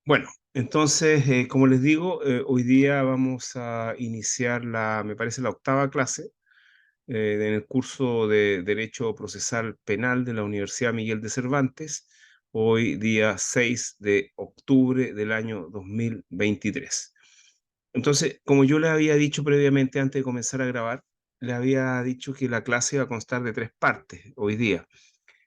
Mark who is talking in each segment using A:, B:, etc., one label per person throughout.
A: Bueno, entonces, como les digo, hoy día vamos a iniciar me parece, la octava clase en el curso de Derecho Procesal Penal de la Universidad Miguel de Cervantes, hoy día 6 de octubre del año 2023. Entonces, como yo le había dicho previamente antes de comenzar a grabar, le había dicho que la clase iba a constar de tres partes hoy día.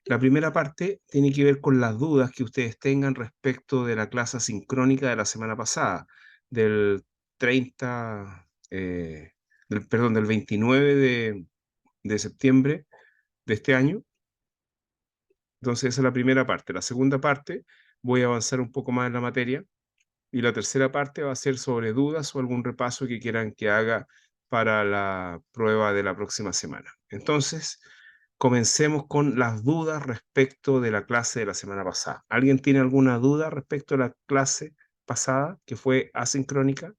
A: La primera parte tiene que ver con las dudas que ustedes tengan respecto de la clase asincrónica de la semana pasada, del 30, perdón, del 29 de septiembre de este año. Entonces, esa es la primera parte. La segunda parte, voy a avanzar un poco más en la materia. Y la tercera parte va a ser sobre dudas o algún repaso que quieran que haga para la prueba de la próxima semana. Entonces, comencemos con las dudas respecto de la clase de la semana pasada. ¿Alguien tiene alguna duda respecto a la clase pasada que fue asincrónica?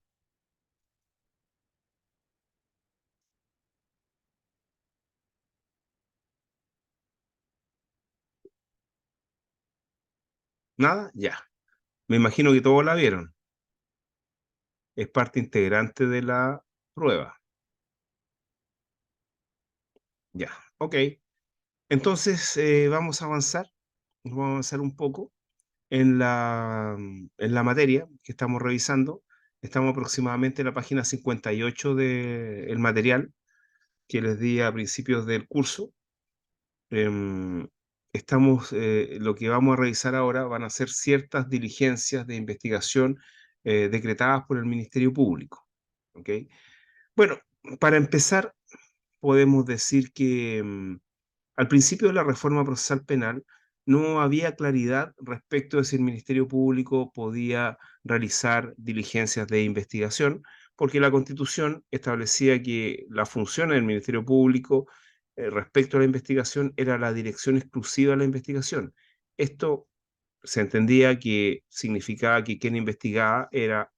A: ¿Nada? Ya. Me imagino que todos la vieron. Es parte integrante de la prueba. Ya. Ok. Entonces, vamos a avanzar un poco en la materia que estamos revisando. Estamos aproximadamente en la página 58 del material que les di a principios del curso. Em, lo que vamos a revisar ahora van a ser ciertas diligencias de investigación decretadas por el Ministerio Público. ¿Ok? Bueno, para empezar, podemos decir que al principio de la reforma procesal penal no había claridad respecto de si el Ministerio Público podía realizar diligencias de investigación, porque la Constitución establecía que la función del Ministerio Público respecto a la investigación era la dirección exclusiva de la investigación. Esto se entendía que significaba que quien investigaba era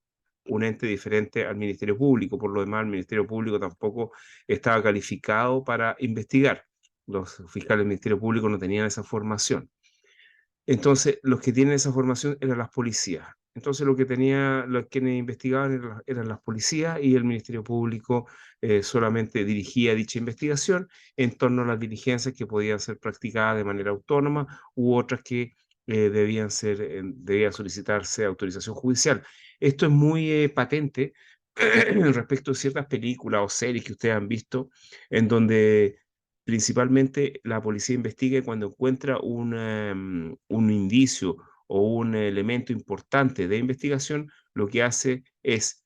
A: un ente diferente al Ministerio Público. Por lo demás, el Ministerio Público tampoco estaba calificado para investigar. Los fiscales del Ministerio Público no tenían esa formación. Entonces, los que tienen esa formación eran las policías. Entonces, los quienes investigaban eran las policías, y el Ministerio Público solamente dirigía dicha investigación en torno a las diligencias que podían ser practicadas de manera autónoma u otras que debía solicitarse autorización judicial. Esto es muy patente respecto a ciertas películas o series que ustedes han visto, en donde principalmente la policía investiga cuando encuentra un indicio o un elemento importante de investigación. Lo que hace es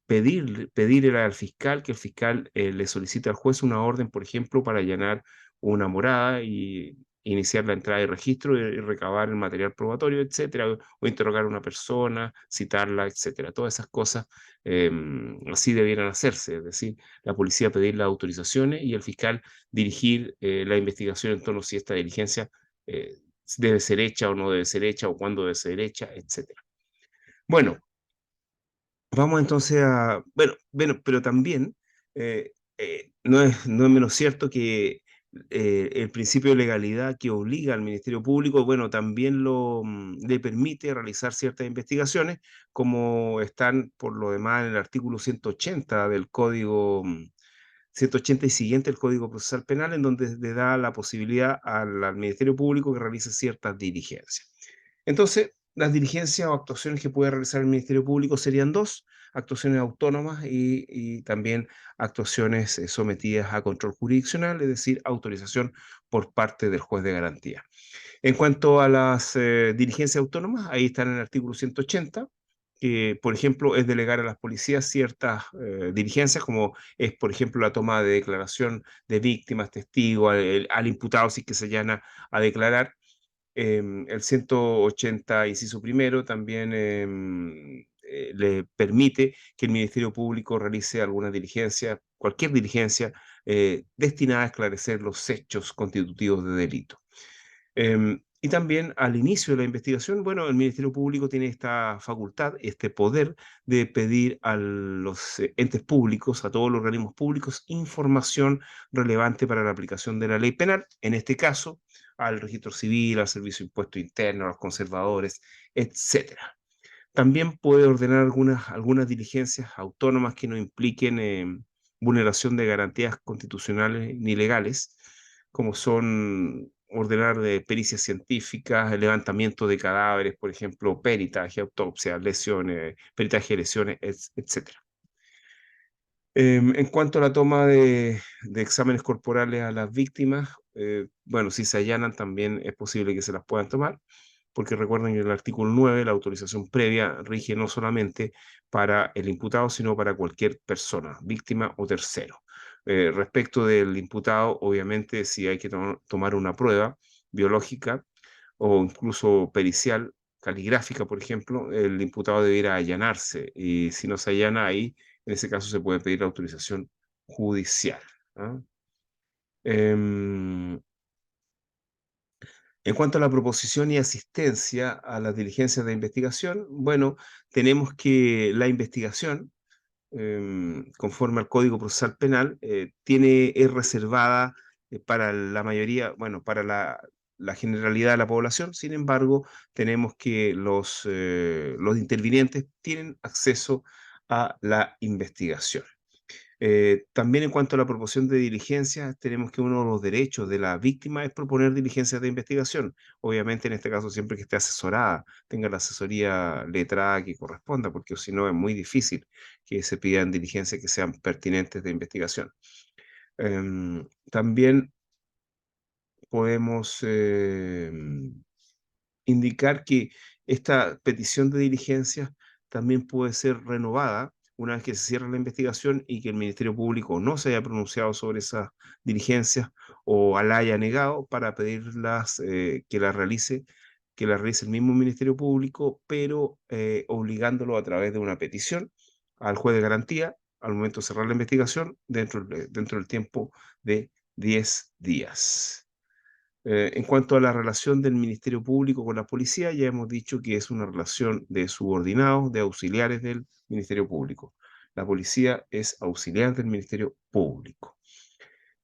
A: pedirle al fiscal que el fiscal le solicite al juez una orden, por ejemplo, para allanar una morada y iniciar la entrada de registro y recabar el material probatorio, etcétera, o interrogar a una persona, citarla, etcétera. Todas esas cosas así debieran hacerse, es decir, la policía pedir las autorizaciones y el fiscal dirigir la investigación en torno a si esta diligencia eh, debe ser hecha o no debe ser hecha, o cuándo debe ser hecha, etcétera. Bueno, vamos entonces bueno, pero también no es menos cierto que el principio de legalidad que obliga al Ministerio Público, bueno, también le permite realizar ciertas investigaciones, como están por lo demás en el artículo 180 del Código 180 y siguiente del Código Procesal Penal, en donde le da la posibilidad al Ministerio Público que realice ciertas diligencias. Entonces, las diligencias o actuaciones que puede realizar el Ministerio Público serían dos: actuaciones autónomas y también actuaciones sometidas a control jurisdiccional, es decir, autorización por parte del juez de garantía. En cuanto a las diligencias autónomas, ahí están en el artículo 180, que, por ejemplo, es delegar a las policías ciertas diligencias, como es, por ejemplo, la toma de declaración de víctimas, testigos, al imputado si es que se llana a declarar. El 180, inciso primero, también le permite que el Ministerio Público realice alguna diligencia, cualquier diligencia, destinada a esclarecer los hechos constitutivos de delito. Y también al inicio de la investigación, bueno, el Ministerio Público tiene esta facultad, este poder de pedir a los entes públicos, a todos los organismos públicos, información relevante para la aplicación de la ley penal, en este caso, al registro civil, al Servicio de Impuesto Interno, a los conservadores, etcétera. También puede ordenar algunas diligencias autónomas que no impliquen vulneración de garantías constitucionales ni legales, como son ordenar de pericias científicas, el levantamiento de cadáveres, por ejemplo, peritaje, autopsia, lesiones, peritaje de lesiones, etcétera. En cuanto a la toma de exámenes corporales a las víctimas, bueno, si se allanan también es posible que se las puedan tomar, porque recuerden que en el artículo 9 la autorización previa rige no solamente para el imputado, sino para cualquier persona, víctima o tercero. Respecto del imputado, obviamente, si hay que tomar una prueba biológica o incluso pericial, caligráfica, por ejemplo, el imputado debiera allanarse y si no se allana ahí, en ese caso se puede pedir la autorización judicial. ¿Ah? Em, en cuanto a la proposición y asistencia a las diligencias de investigación, bueno, tenemos que la investigación, conforme al Código Procesal Penal, es reservada para la mayoría, bueno, para la generalidad de la población. Sin embargo, tenemos que los intervinientes tienen acceso a la investigación. También en cuanto a la proposición de diligencias, tenemos que uno de los derechos de la víctima es proponer diligencias de investigación. Obviamente, en este caso, siempre que esté asesorada, tenga la asesoría letrada que corresponda, porque si no es muy difícil que se pidan diligencias que sean pertinentes de investigación. También podemos indicar que esta petición de diligencias también puede ser renovada una vez que se cierre la investigación y que el Ministerio Público no se haya pronunciado sobre esas diligencias o la haya negado para pedirlas que las realice el mismo Ministerio Público, pero obligándolo a través de una petición al juez de garantía al momento de cerrar la investigación dentro del tiempo de 10 días. En cuanto a la relación del Ministerio Público con la policía, ya hemos dicho que es una relación de subordinados, de auxiliares del Ministerio Público. La policía es auxiliar del Ministerio Público.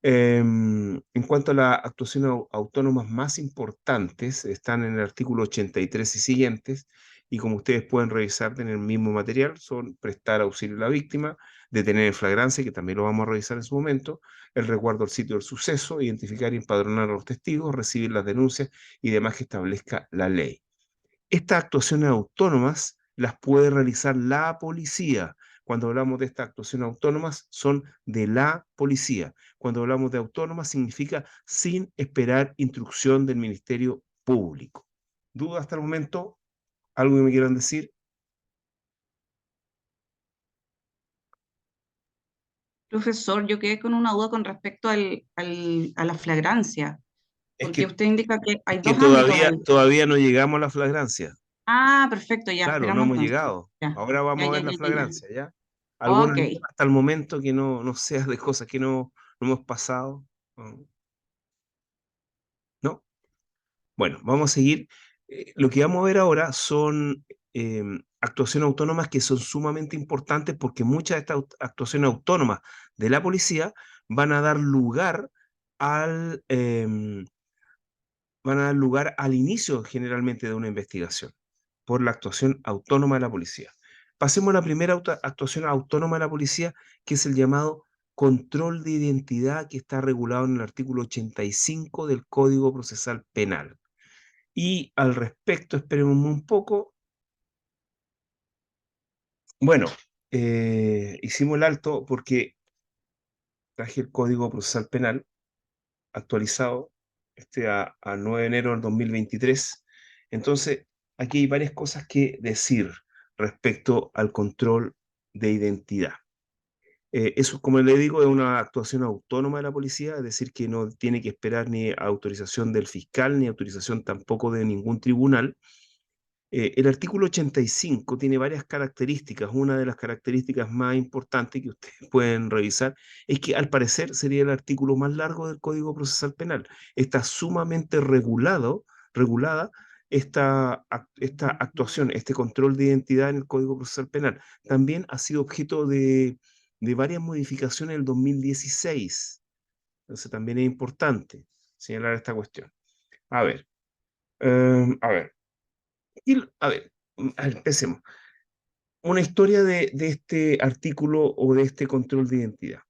A: En cuanto a las actuaciones autónomas más importantes, están en el artículo 83 y siguientes, y como ustedes pueden revisar en el mismo material, son prestar auxilio a la víctima, detener en flagrancia, que también lo vamos a revisar en su momento, el resguardo al sitio del suceso, identificar y empadronar a los testigos, recibir las denuncias y demás que establezca la ley. Estas actuaciones autónomas las puede realizar la policía. Cuando hablamos de estas actuaciones autónomas, son de la policía. Cuando hablamos de autónomas, significa sin esperar instrucción del Ministerio Público. ¿Duda hasta el momento? ¿Algo que me quieran decir?
B: Profesor, yo quedé con una duda con respecto a la flagrancia,
A: Es
B: porque
A: que,
B: usted indica que
A: es
B: hay
A: que
B: dos ámbitos
A: todavía,
B: ahí.
A: todavía no llegamos a la flagrancia.
B: Ah, perfecto, ya,
A: Claro, no
B: esperamos
A: hemos
B: entonces.
A: llegado.
B: Ya,
A: Ahora
B: ya,
A: vamos a
B: ya,
A: ver
B: ya,
A: la
B: ya, ya.
A: flagrancia, ¿ya? ¿Alguna
B: Ok.
A: duda hasta el momento que no sea de cosas que no hemos pasado? ¿No? Bueno, vamos a seguir. Lo que vamos a ver ahora son actuaciones autónomas que son sumamente importantes porque muchas de estas actuaciones autónomas de la policía van a dar lugar al, em, van a dar lugar al inicio generalmente de una investigación por la actuación autónoma de la policía. Pasemos a la primera actuación autónoma de la policía, que es el llamado control de identidad que está regulado en el artículo 85 del Código Procesal Penal. Y al respecto, esperemos un poco. Bueno, hicimos el alto porque traje el Código Procesal Penal actualizado a 9 de enero del 2023. Entonces, aquí hay varias cosas que decir respecto al control de identidad. Eso, como le digo, es una actuación autónoma de la policía, es decir, que no tiene que esperar ni autorización del fiscal, ni autorización tampoco de ningún tribunal. El artículo 85 tiene varias características. Una de las características más importantes que ustedes pueden revisar es que al parecer sería el artículo más largo del Código Procesal Penal. Está sumamente regulada esta actuación, este control de identidad en el Código Procesal Penal. También ha sido objeto de varias modificaciones en el 2016. Entonces también es importante señalar esta cuestión. A ver, a ver. A ver, empecemos. una historia de este artículo o de este control de identidad.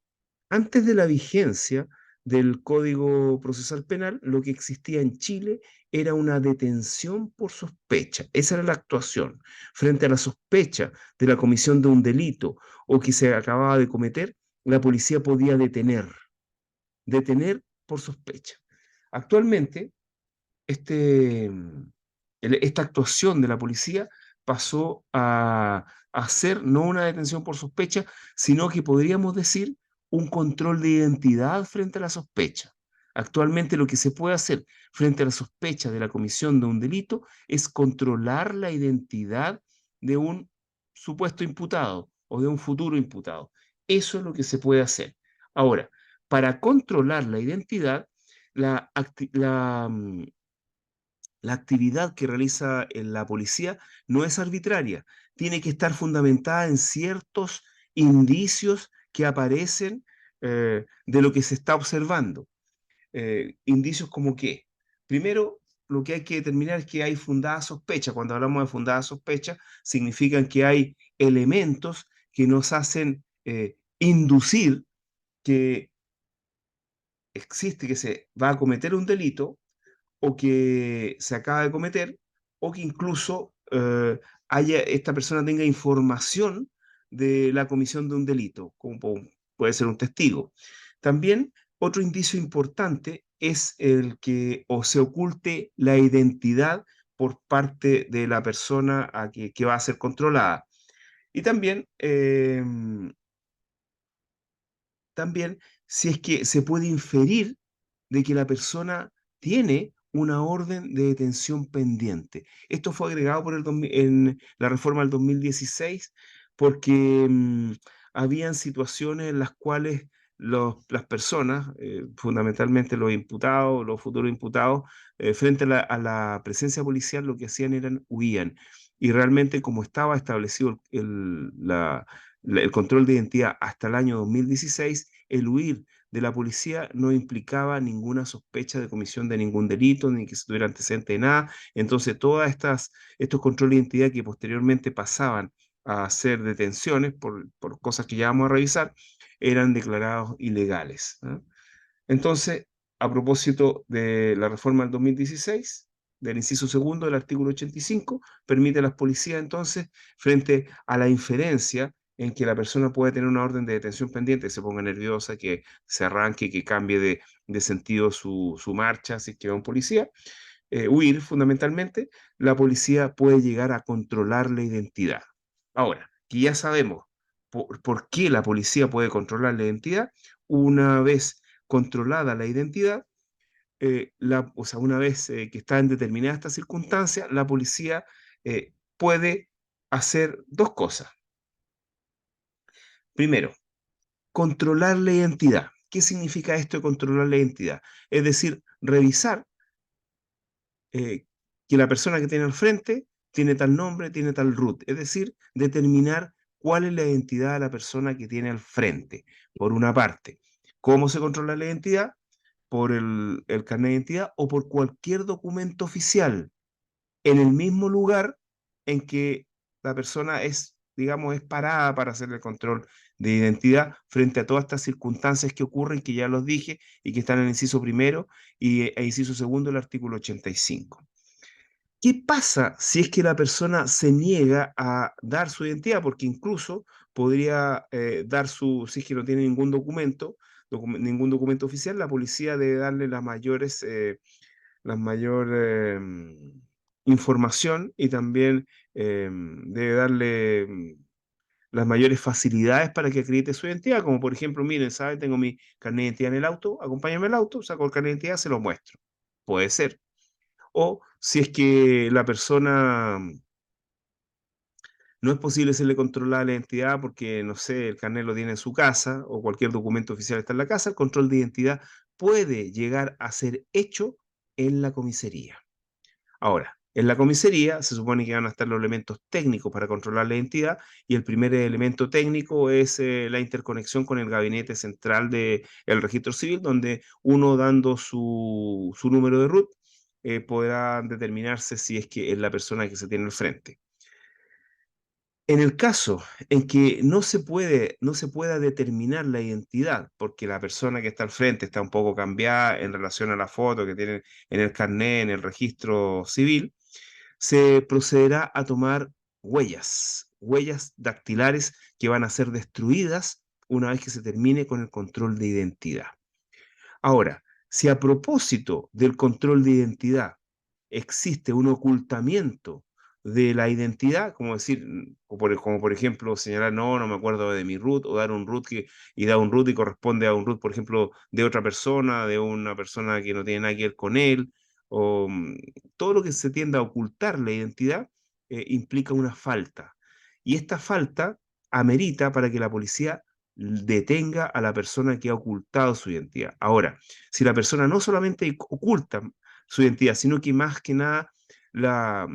A: Antes de la vigencia del Código Procesal Penal, lo que existía en Chile era una detención por sospecha. Esa era la actuación. Frente a la sospecha de la comisión de un delito o que se acababa de cometer, la policía podía detener por sospecha. Actualmente, este, esta actuación de la policía pasó a ser no una detención por sospecha, sino que podríamos decir un control de identidad frente a la sospecha. Actualmente lo que se puede hacer frente a la sospecha de la comisión de un delito es controlar la identidad de un supuesto imputado o de un futuro imputado. Eso es lo que se puede hacer. Ahora, para controlar la identidad, la, la actividad que realiza la policía no es arbitraria, tiene que estar fundamentada en ciertos indicios que aparecen de lo que se está observando. Indicios como qué. Primero, lo que hay que determinar es que hay fundada sospecha. Cuando hablamos de fundada sospecha, significan que hay elementos que nos hacen inducir que existe, que se va a cometer un delito o que se acaba de cometer, o que incluso esta persona tenga información de la comisión de un delito, como puede ser un testigo. También otro indicio importante es el que o se oculte la identidad por parte de la persona que va a ser controlada. Y también si es que se puede inferir de que la persona tiene una orden de detención pendiente. Esto fue agregado en la reforma del 2016 porque habían situaciones en las cuales las personas, fundamentalmente los imputados, los futuros imputados, frente a la presencia policial, lo que hacían eran huían. Y realmente, como estaba establecido el control de identidad hasta el año 2016, el huir de la policía no implicaba ninguna sospecha de comisión de ningún delito, ni que se tuviera antecedente de nada. Entonces, estos controles de identidad que posteriormente pasaban a ser detenciones por cosas que ya vamos a revisar, eran declarados ilegales. ¿No? Entonces, a propósito de la reforma del 2016, del inciso segundo del artículo 85, permite a las policías entonces, frente a la inferencia en que la persona puede tener una orden de detención pendiente, que se ponga nerviosa, que se arranque, que cambie de sentido su marcha, si es que va un policía, huir fundamentalmente, la policía puede llegar a controlar la identidad. Ahora, que ya sabemos por qué la policía puede controlar la identidad, una vez controlada la identidad, o sea, una vez que está en determinada esta circunstancia, la policía puede hacer dos cosas. Primero, controlar la identidad. ¿Qué significa esto de controlar la identidad? Es decir, revisar que la persona que tiene al frente tiene tal nombre, tiene tal root. Es decir, determinar cuál es la identidad de la persona que tiene al frente, por una parte. ¿Cómo se controla la identidad? Por el carnet de identidad o por cualquier documento oficial en el mismo lugar en que la persona es, digamos, es parada para hacer el control de identidad frente a todas estas circunstancias que ocurren, que ya los dije, y que están en el inciso primero e inciso segundo del artículo 85. ¿Qué pasa si es que la persona se niega a dar su identidad? Porque incluso podría dar si es que no tiene ningún documento oficial, la policía debe darle la mayor información y también debe darle las mayores facilidades para que acredite su identidad, como por ejemplo, miren, ¿sabe? Tengo mi carnet de identidad en el auto, acompáñame al auto, saco el carnet de identidad, se lo muestro. Puede ser. O si es que la persona no es posible hacerle controlar la identidad porque, no sé, el carnet lo tiene en su casa o cualquier documento oficial está en la casa, el control de identidad puede llegar a ser hecho en la comisaría. Ahora, en la comisaría se supone que van a estar los elementos técnicos para controlar la identidad y el primer elemento técnico es la interconexión con el gabinete central del registro civil, donde uno dando su número de RUT podrá determinarse si es que es la persona que se tiene al frente. En el caso en que no se pueda determinar la identidad, porque la persona que está al frente está un poco cambiada en relación a la foto que tiene en el carnet, en el registro civil, se procederá a tomar huellas dactilares que van a ser destruidas una vez que se termine con el control de identidad. Ahora, si a propósito del control de identidad existe un ocultamiento de la identidad, como decir, como por ejemplo señalar, no, no me acuerdo de mi root, o dar un root y da un root y corresponde a un root, por ejemplo, de otra persona, de una persona que no tiene nada que ver con él, o todo lo que se tienda a ocultar la identidad implica una falta. Y esta falta amerita para que la policía detenga a la persona que ha ocultado su identidad. Ahora, si la persona no solamente oculta su identidad, sino que más que nada la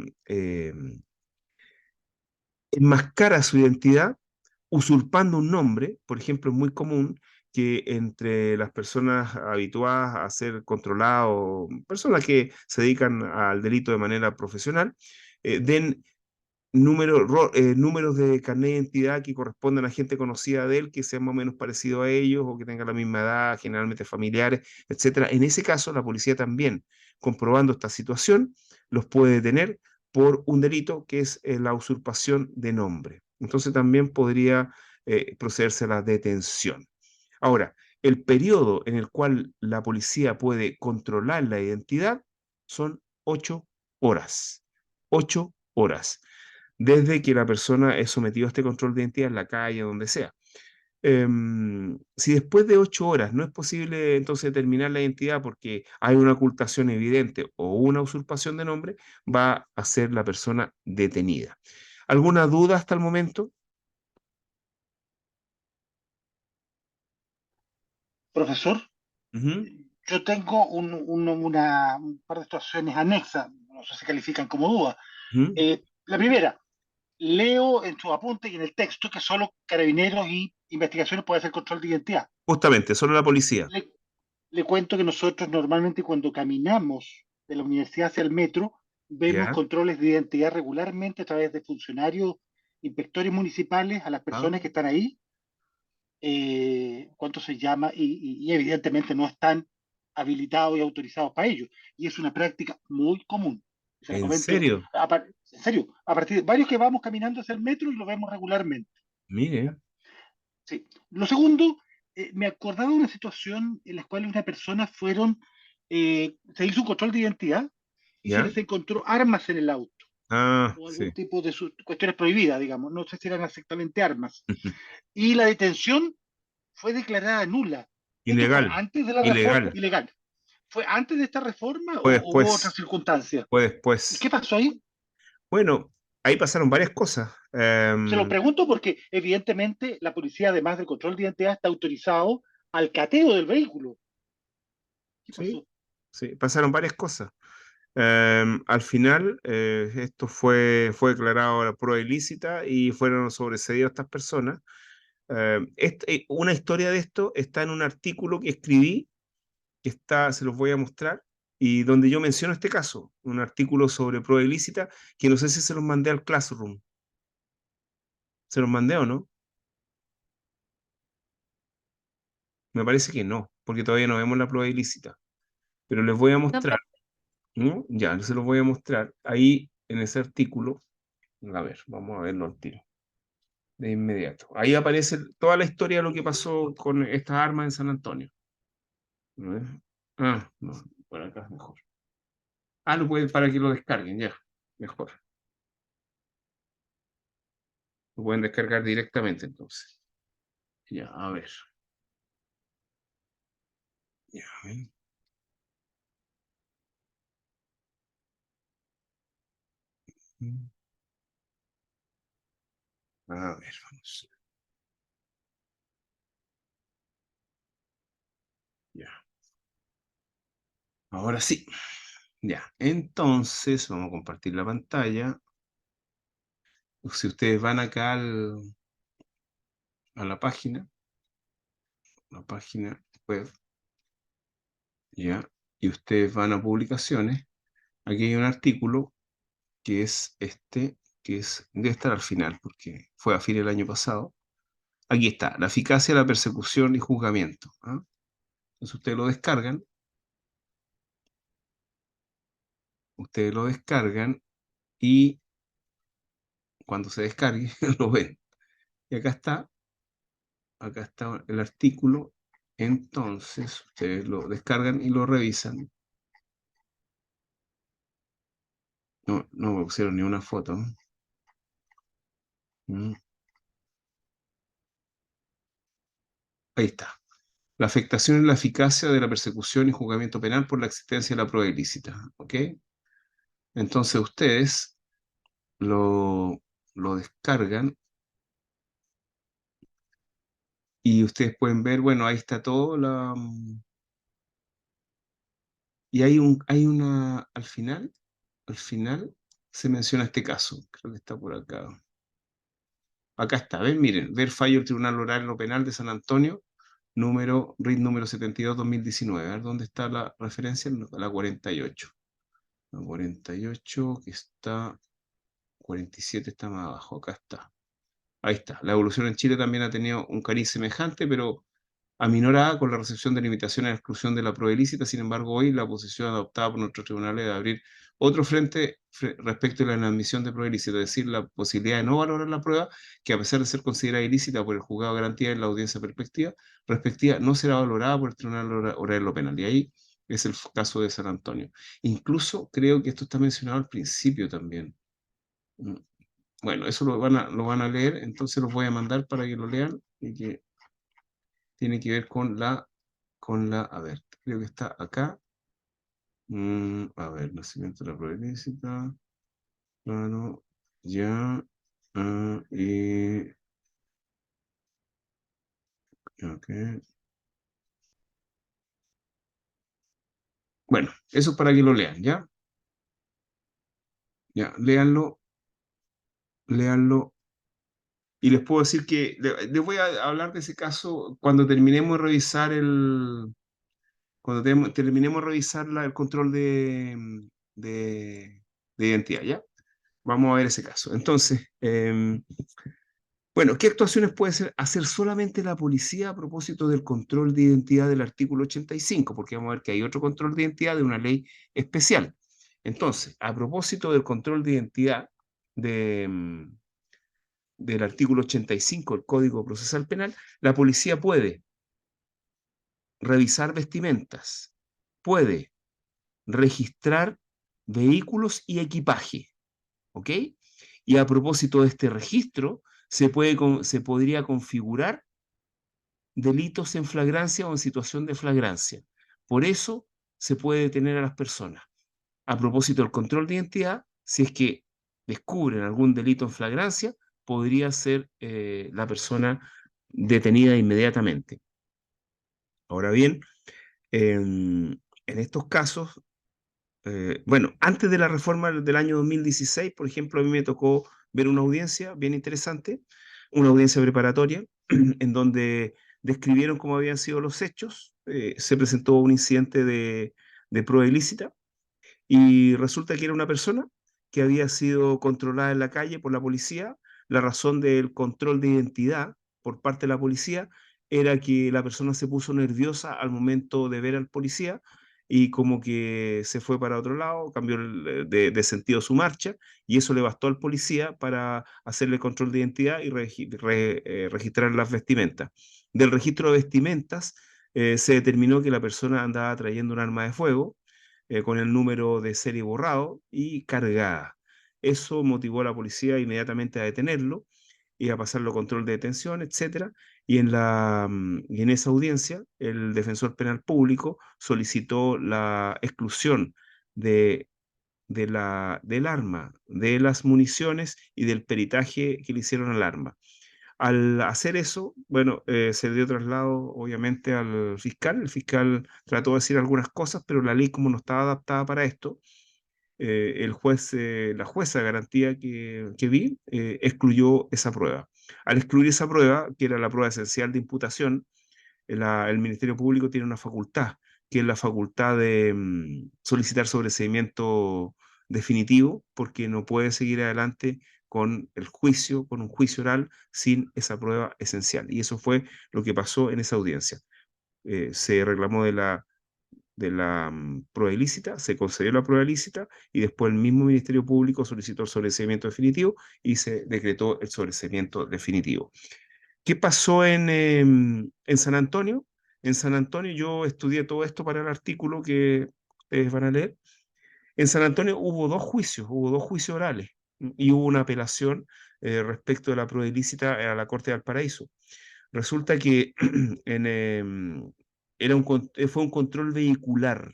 A: enmascara su identidad usurpando un nombre, por ejemplo, es muy común que entre las personas habituadas a ser controladas, personas que se dedican al delito de manera profesional, den números de carnet de identidad que correspondan a gente conocida de él, que sea más o menos parecido a ellos o que tenga la misma edad, generalmente familiares, etcétera. En ese caso, la policía también, comprobando esta situación, los puede detener por un delito que es la usurpación de nombre. Entonces también podría procederse a la detención. Ahora, el periodo en el cual la policía puede controlar la identidad son 8 horas. 8 horas desde que la persona es sometida a este control de identidad en la calle, donde sea. Si después de 8 horas no es posible entonces determinar la identidad porque hay una ocultación evidente o una usurpación de nombre, va a ser la persona detenida. ¿Alguna duda hasta el momento?
C: Profesor,
A: Ujú,
C: yo tengo un par de situaciones anexas, no sé si califican como duda.
A: ujú.
C: La primera, leo en sus apuntes y en el texto que solo carabineros y investigaciones pueden hacer control de identidad.
A: Justamente, solo la policía.
C: Le, le cuento que nosotros normalmente cuando caminamos de la universidad hacia el metro, vemos
A: ¿Ya?
C: controles de identidad regularmente a través de funcionarios, inspectores municipales, a las
A: Ah,
C: personas que están ahí, cuánto se llama, y evidentemente no están habilitados y autorizados para ello. Y es una práctica muy común. Se la
A: ¿en
C: comento,
A: serio?
C: en serio, a partir de varios que vamos caminando hacia el metro y lo vemos regularmente.
A: Mire,
C: Sí. Lo segundo, me acordaba de una situación en la cual una persona se hizo un control de identidad y se
A: ¿ya?
C: les encontró armas en el auto
A: Ah,
C: o algún
A: sí.
C: tipo de cuestiones prohibidas, digamos. No sé si eran exactamente armas. Y la detención fue declarada nula. ¿Esto fue
A: Ilegal,
C: antes de la reforma?
A: ilegal.
C: Ilegal. ¿Fue antes de esta reforma
A: Fue
C: o hubo otra
A: después,
C: circunstancia?
A: fue
C: ¿Y qué
A: después.
C: pasó ahí?
A: Bueno, ahí pasaron varias cosas.
C: Se lo pregunto porque evidentemente la policía, además del control de identidad, está autorizado al cateo del vehículo. ¿Qué
A: Sí,
C: pasó?
A: sí, pasaron varias cosas. Al final, esto fue declarado la prueba ilícita y fueron sobreseídas estas personas. Una historia de esto está en un artículo que escribí, que está, se los voy a mostrar, y donde yo menciono este caso, un artículo sobre prueba ilícita, que no sé si se los mandé al Classroom. ¿Se los mandé o no? Me parece que no, porque todavía no vemos la prueba ilícita. Pero les voy a
B: No,
A: mostrar, ¿no? Ya, se los voy a mostrar ahí en ese artículo. A ver, vamos a verlo al tiro, de inmediato. Ahí aparece toda la historia de lo que pasó con estas armas en San Antonio. ¿No es? Ah, no, por acá es mejor. Ah, lo pueden para que lo descarguen, ya, mejor. Lo pueden descargar directamente entonces. Ya, a ver. Ya, ven. A ver, vamos. Ya. Ahora sí. Ya. Entonces, vamos a compartir la pantalla. Si ustedes van acá a la página web, ya, y ustedes van a publicaciones, aquí hay un artículo que es este, que debe estar al final, porque fue a fin del año pasado. Aquí está, la eficacia de la persecución y juzgamiento. ¿Ah? Entonces ustedes lo descargan y cuando se descargue lo ven. Y acá está el artículo, entonces ustedes lo descargan y lo revisan. No me pusieron ni una foto. Mm. Ahí está. La afectación en la eficacia de la persecución y juzgamiento penal por la existencia de la prueba ilícita. ¿Ok? Entonces ustedes lo descargan y ustedes pueden ver, bueno, ahí está todo. Y al final se menciona este caso. Creo que está por acá. Acá está, ¿ven? Miren, ver fallo del Tribunal Oral en lo Penal de San Antonio, RIT número 72/2019. A ver, ¿dónde está la referencia? La 48. La 48 que está, 47 está más abajo, acá está. Ahí está. La evolución en Chile también ha tenido un cariz semejante, pero aminorada con la recepción de limitaciones a la exclusión de la prueba ilícita. Sin embargo, hoy la posición adoptada por nuestros tribunales de abrir otro frente respecto a la inadmisión de prueba ilícita, es decir, la posibilidad de no valorar la prueba, que a pesar de ser considerada ilícita por el juzgado de garantía en la audiencia respectiva, no será valorada por el Tribunal Oral en lo Penal. Y ahí es el caso de San Antonio. Incluso creo que esto está mencionado al principio también. Bueno, eso lo van a leer, entonces los voy a mandar para que lo lean y que tiene que ver a ver, creo que está acá. A ver, nacimiento de la prueba ilícita. Claro, ya. Y. Ok. Bueno, eso es para que lo lean, ¿ya? Ya, léanlo. Y les puedo decir que les voy a hablar de ese caso cuando terminemos de revisar terminemos de revisar el control de, de identidad, ¿ya? Vamos a ver ese caso. Entonces, bueno, ¿qué actuaciones puede hacer solamente la policía a propósito del control de identidad del artículo 85? Porque vamos a ver que hay otro control de identidad de una ley especial. Entonces, a propósito del control de identidad del artículo 85 del Código Procesal Penal, la policía puede revisar vestimentas, puede registrar vehículos y equipaje, ¿ok? Y a propósito de este registro, se podría configurar delitos en flagrancia o en situación de flagrancia. Por eso se puede detener a las personas. A propósito del control de identidad, si es que descubren algún delito en flagrancia, podría ser la persona detenida inmediatamente. Ahora bien, en estos casos, bueno, antes de la reforma del año 2016, por ejemplo, a mí me tocó ver una audiencia bien interesante, una audiencia preparatoria, en donde describieron cómo habían sido los hechos. Se presentó un incidente de prueba ilícita y resulta que era una persona que había sido controlada en la calle por la policía. La razón del control de identidad por parte de la policía era que la persona se puso nerviosa al momento de ver al policía y como que se fue para otro lado, cambió de sentido su marcha y eso le bastó al policía para hacerle el control de identidad y registrar las vestimentas. Del registro de vestimentas se determinó que la persona andaba trayendo un arma de fuego con el número de serie borrado y cargada. Eso motivó a la policía inmediatamente a detenerlo y a pasarlo a control de detención, etcétera. Y en esa audiencia, el defensor penal público solicitó la exclusión de, del arma, de las municiones y del peritaje que le hicieron al arma. Al hacer eso, bueno, se dio traslado obviamente al fiscal. El fiscal trató de decir algunas cosas, pero la ley como no estaba adaptada para esto, la jueza de garantía que vi, excluyó esa prueba. Al excluir esa prueba, que era la prueba esencial de imputación, el Ministerio Público tiene una facultad, que es la facultad de solicitar sobreseimiento definitivo, porque no puede seguir adelante con el juicio, con un juicio oral, sin esa prueba esencial. Y eso fue lo que pasó en esa audiencia. Se reclamó de la prueba ilícita, se concedió la prueba ilícita y después el mismo Ministerio Público solicitó el sobreseimiento definitivo y se decretó el sobreseimiento definitivo. ¿Qué pasó en San Antonio? En San Antonio yo estudié todo esto para el artículo que ustedes van a leer. En San Antonio hubo dos juicios orales y hubo una apelación respecto de la prueba ilícita a la Corte de Valparaíso. Resulta que fue un control vehicular.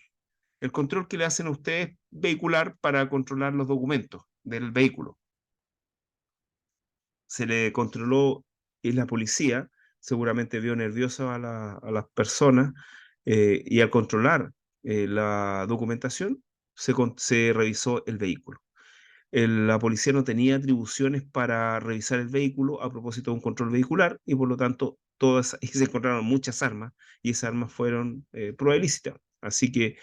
A: El control que le hacen a ustedes vehicular para controlar los documentos del vehículo. Se le controló y la policía seguramente vio nerviosa a las personas y al controlar la documentación se revisó el vehículo. La policía no tenía atribuciones para revisar el vehículo a propósito de un control vehicular y por lo tanto y se encontraron muchas armas y esas armas fueron prueba ilícita. Así que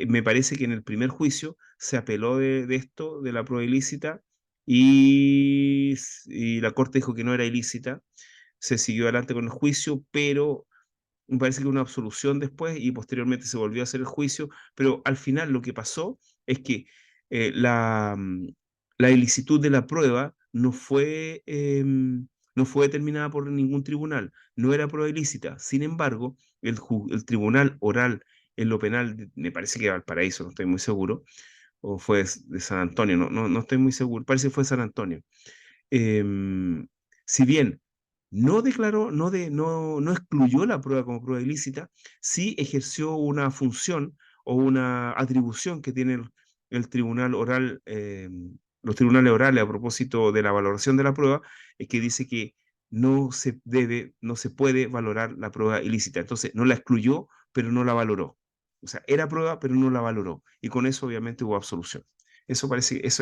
A: me parece que en el primer juicio se apeló de esto, de la prueba ilícita, y la corte dijo que no era ilícita. Se siguió adelante con el juicio, pero me parece que una absolución después y posteriormente se volvió a hacer el juicio, pero al final lo que pasó es que eh, la, mm, la ilicitud de la prueba no fue determinada por ningún tribunal, no era prueba ilícita. Sin embargo, el tribunal oral en lo penal, me parece que de Valparaíso, no estoy muy seguro, o fue de San Antonio, no estoy muy seguro, parece que fue San Antonio. em, si bien no declaró, no excluyó la prueba como prueba ilícita, sí ejerció una función o una atribución que tiene el tribunal oral, los tribunales orales a propósito de la valoración de la prueba, es que dice que no se puede valorar la prueba ilícita. Entonces, no la excluyó, pero no la valoró. O sea, era prueba, pero no la valoró. Y con eso, obviamente, hubo absolución. Eso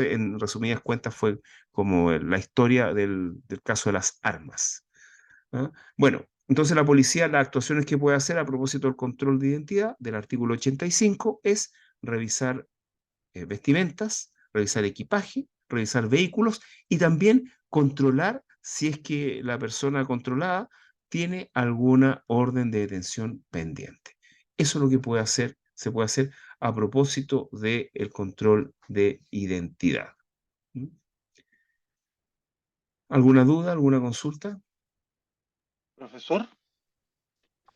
A: en resumidas cuentas fue como la historia del caso de las armas. ¿Ah? Bueno, entonces la policía, las actuaciones que puede hacer a propósito del control de identidad del artículo 85 es revisar vestimentas, revisar equipaje, revisar vehículos y también controlar si es que la persona controlada tiene alguna orden de detención pendiente. Eso es lo que se puede hacer a propósito del control de identidad. ¿Mm? ¿Alguna duda, alguna consulta?
C: Profesor,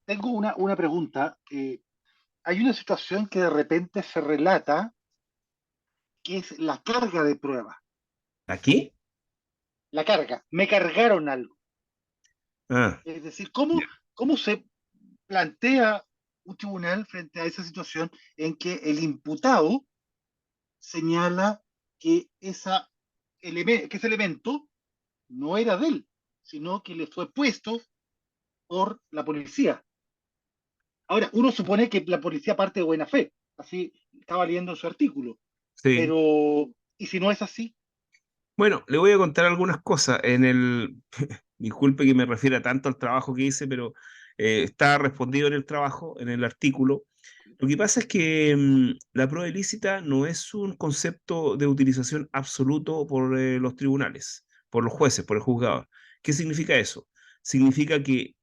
C: tengo una pregunta. Hay una situación que de repente se relata, que es la carga de prueba.
A: ¿Aquí?
C: La carga, me cargaron algo.
A: Ah,
C: Es decir,
A: ya.
C: ¿cómo se plantea un tribunal frente a esa situación en que el imputado señala que, que ese elemento no era de él, sino que le fue puesto por la policía? Ahora, uno supone que la policía parte de buena fe, así estaba leyendo su artículo,
A: Sí.
C: pero ¿y si no es así?
A: Bueno, le voy a contar algunas cosas. Disculpe que me refiera tanto al trabajo que hice, pero está respondido en el trabajo, en el artículo. Lo que pasa es que la prueba ilícita no es un concepto de utilización absoluto por los tribunales, por los jueces, por el juzgado. ¿Qué significa eso? Significa que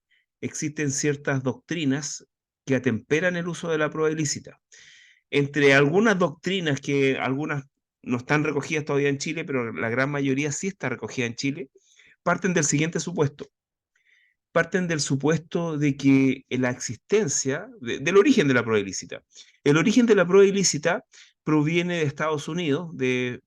A: existen ciertas doctrinas que atemperan el uso de la prueba ilícita. Entre algunas doctrinas que algunas no están recogidas todavía en Chile, pero la gran mayoría sí está recogida en Chile, parten del siguiente supuesto. Parten del supuesto de que la existencia, del origen de la prueba ilícita. El origen de la prueba ilícita proviene de Estados Unidos, de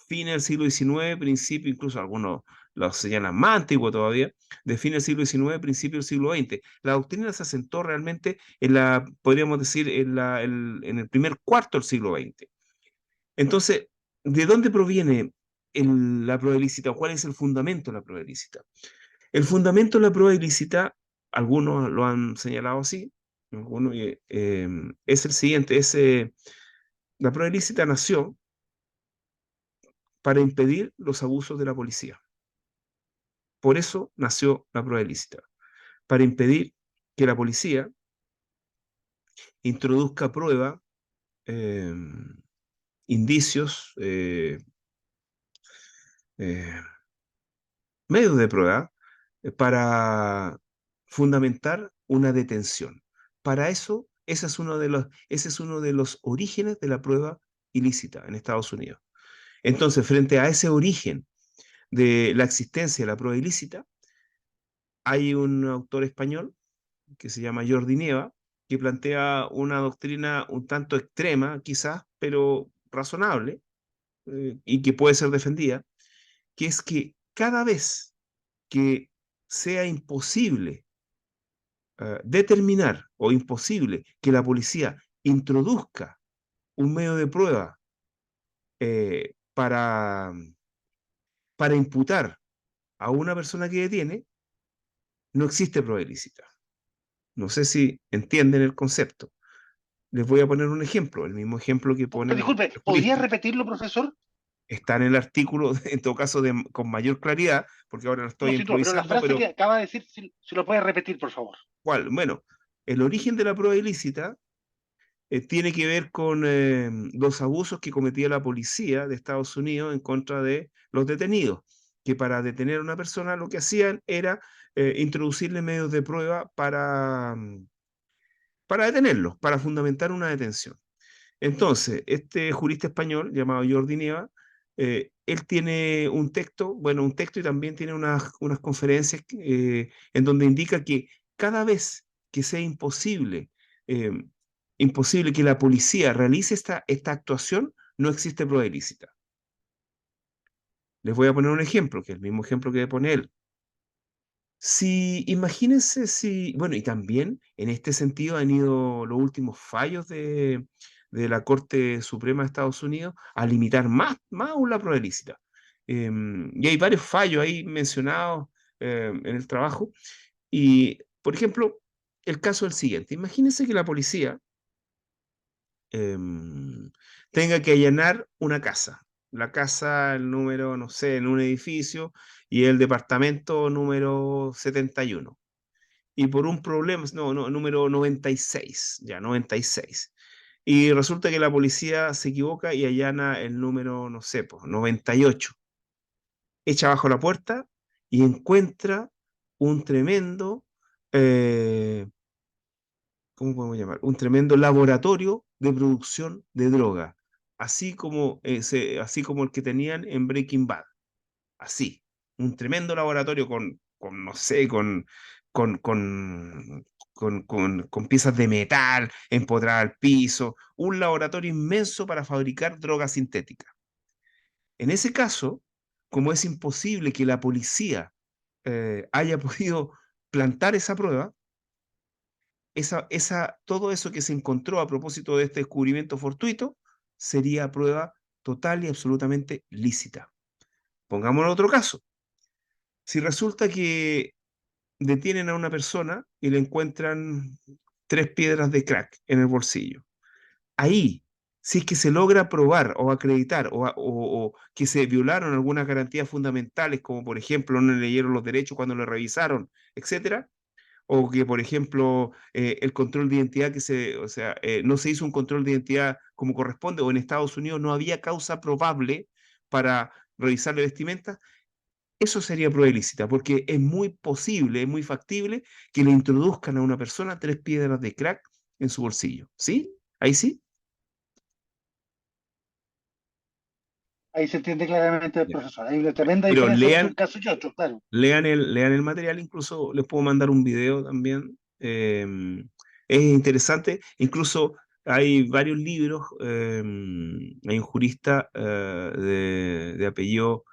A: fines del siglo XIX, principio, incluso algunos lo señalan más antiguo todavía, de fines del siglo XIX, principio del siglo XX. La doctrina se asentó realmente podríamos decir, en el primer cuarto del siglo XX. Entonces, ¿de dónde proviene la prueba ilícita o cuál es el fundamento de la prueba ilícita? El fundamento de la prueba ilícita, algunos lo han señalado así, algunos, es el siguiente, la prueba ilícita nació para impedir los abusos de la policía. Por eso nació la prueba ilícita, para impedir que la policía introduzca prueba, eh, indicios, eh, medios de prueba para fundamentar una detención. Para eso, ese es uno de los orígenes de la prueba ilícita en Estados Unidos. Entonces, frente a ese origen de la existencia de la prueba ilícita, hay un autor español que se llama Jordi Nieva, que plantea una doctrina un tanto extrema, quizás, pero razonable, y que puede ser defendida, que es que cada vez que sea imposible determinar o imposible que la policía introduzca un medio de prueba para imputar a una persona que detiene, no existe prueba ilícita. No sé si entienden el concepto. Les voy a poner un ejemplo, el mismo ejemplo que ponen
C: Disculpe,
A: los
C: ¿podría
A: juristas.
C: repetirlo, profesor?
A: Está en el artículo, en todo caso, con mayor claridad, porque ahora lo
C: No,
A: estoy
C: sin duda, pero la
A: improvisando,
C: frase que
A: pero
C: acaba de decir, si lo puede repetir, por favor.
A: ¿cuál? Bueno, el origen de la prueba ilícita tiene que ver con los abusos que cometía la policía de Estados Unidos en contra de los detenidos, que para detener a una persona lo que hacían era introducirle medios de prueba para detenerlos, para fundamentar una detención. Entonces, este jurista español llamado Jordi Nieva, él tiene un texto, bueno, un texto y también tiene unas conferencias en donde indica que cada vez que sea eh, imposible que la policía realice esta actuación, no existe prueba ilícita. Les voy a poner un ejemplo, que es el mismo ejemplo que pone él. Si, imagínense si, bueno, y también en este sentido han ido los últimos fallos de la Corte Suprema de Estados Unidos a limitar más aún la prueba ilícita. Y hay varios fallos ahí mencionados en el trabajo. Y, por ejemplo, el caso es el siguiente. Imagínense que la policía tenga que allanar una casa. La casa, el número, no sé, en un edificio y el departamento número 71 y por un problema, no, número 96 ya, 96. Y resulta que la policía se equivoca y allana el número, no sé, pues, 98. Echa abajo la puerta y encuentra un tremendo, eh, ¿cómo podemos llamar? Un tremendo laboratorio de producción de droga, así como el que tenían en Breaking Bad. Así, un tremendo laboratorio no sé, con piezas de metal empotradas al piso, un laboratorio inmenso para fabricar drogas sintéticas. En ese caso, como es imposible que la policía haya podido plantar esa prueba, todo eso que se encontró a propósito de este descubrimiento fortuito sería prueba total y absolutamente lícita. Pongámoslo otro caso. Si resulta que detienen a una persona y le encuentran 3 piedras de crack en el bolsillo, ahí, si es que se logra probar o acreditar o que se violaron algunas garantías fundamentales, como por ejemplo no le leyeron los derechos cuando le revisaron, etcétera, o que por ejemplo el control de identidad o sea, no se hizo un control de identidad como corresponde, o en Estados Unidos no había causa probable para revisarle vestimenta, eso sería prueba ilícita, porque es muy posible, es muy factible que le introduzcan a una persona 3 piedras de crack en su bolsillo. ¿Sí? Ahí sí.
C: Ahí se entiende claramente el
A: Ya.
C: profesor. Hay una tremenda
A: Pero
C: diferencia entre un caso y otro, claro.
A: lean el material, incluso les puedo mandar un video también. Es interesante, incluso hay varios libros, hay un jurista de apellido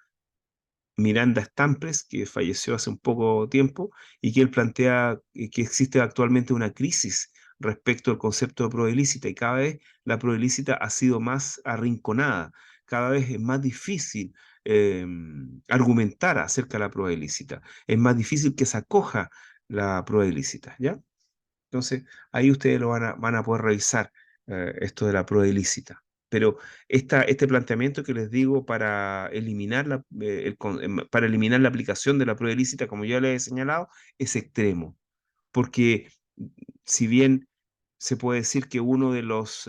A: Miranda Stampres, que falleció hace un poco tiempo, y que él plantea que existe actualmente una crisis respecto al concepto de prueba ilícita, y cada vez la prueba ilícita ha sido más arrinconada, cada vez es más difícil argumentar acerca de la prueba ilícita, es más difícil que se acoja la prueba ilícita, ¿ya? Entonces, ahí ustedes van a poder revisar esto de la prueba ilícita. Pero este planteamiento que les digo para eliminar para eliminar la aplicación de la prueba ilícita, como ya les he señalado, es extremo. Porque si bien se puede decir que uno de los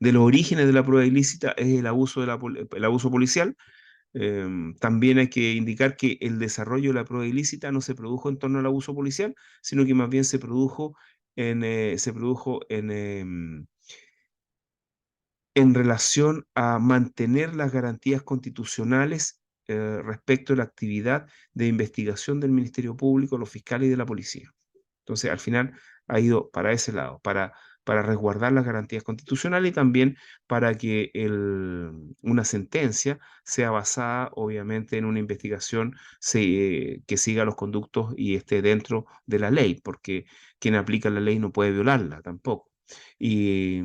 A: orígenes de la prueba ilícita es el abuso policial, También hay que indicar que el desarrollo de la prueba ilícita no se produjo en torno al abuso policial, sino que más bien se produjo en relación a mantener las garantías constitucionales respecto a la actividad de investigación del Ministerio Público, los fiscales y de la policía. Entonces, al final ha ido para ese lado, para resguardar las garantías constitucionales y también para que una sentencia sea basada, obviamente, en una investigación que siga los conductos y esté dentro de la ley, porque quien aplica la ley no puede violarla tampoco. Y,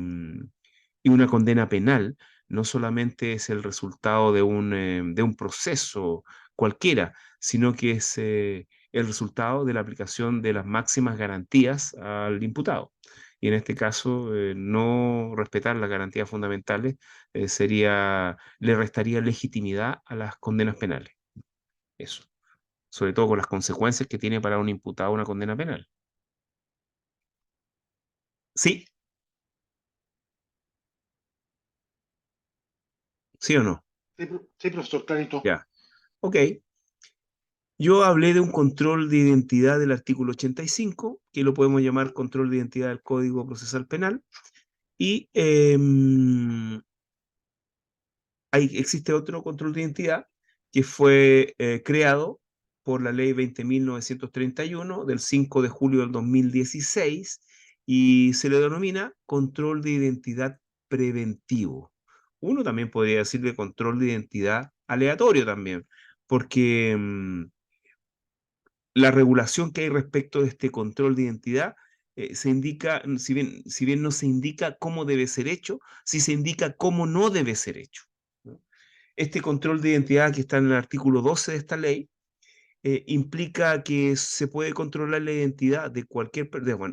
A: y una condena penal no solamente es el resultado de un proceso cualquiera, sino que es el resultado de la aplicación de las máximas garantías al imputado. Y en este caso, no respetar las garantías fundamentales le restaría legitimidad a las condenas penales. Eso. Sobre todo con las consecuencias que tiene para un imputado una condena penal. ¿Sí? ¿Sí o no?
C: Sí, profesor, clarito.
A: Ya. Ok. Yo hablé de un control de identidad del artículo 85, que lo podemos llamar control de identidad del Código Procesal Penal, y existe otro control de identidad que fue creado por la ley 20.931 del 5 de julio del 2016 y se le denomina control de identidad preventivo. Uno también podría decirle control de identidad aleatorio también, porque la regulación que hay respecto de este control de identidad se indica, si bien no se indica cómo debe ser hecho, sí se indica cómo no debe ser hecho, ¿no? Este control de identidad que está en el artículo 12 de esta ley implica que se puede controlar la identidad de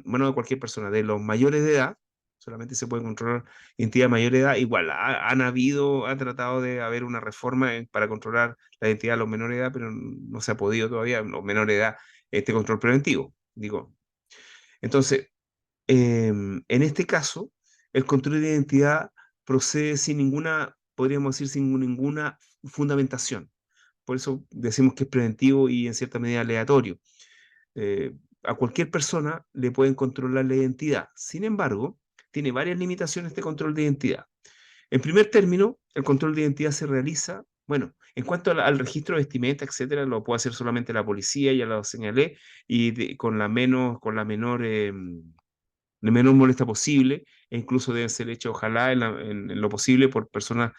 A: bueno, de cualquier persona, de los mayores de edad, solamente se puede controlar identidad de mayor edad. Igual ha tratado de haber una reforma para controlar la identidad de los menores de edad, pero no se ha podido todavía, los menores de edad, este control preventivo, digo. Entonces, en este caso, el control de identidad procede sin ninguna, podríamos decir, sin ninguna fundamentación. Por eso decimos que es preventivo y en cierta medida aleatorio. A cualquier persona le pueden controlar la identidad. Sin embargo, tiene varias limitaciones este control de identidad. En primer término, el control de identidad se realiza, bueno, en cuanto al registro de vestimenta, etcétera, lo puede hacer solamente la policía, ya lo señalé, y con la menor molestia posible, e incluso deben ser hechos, ojalá, en lo posible por personas,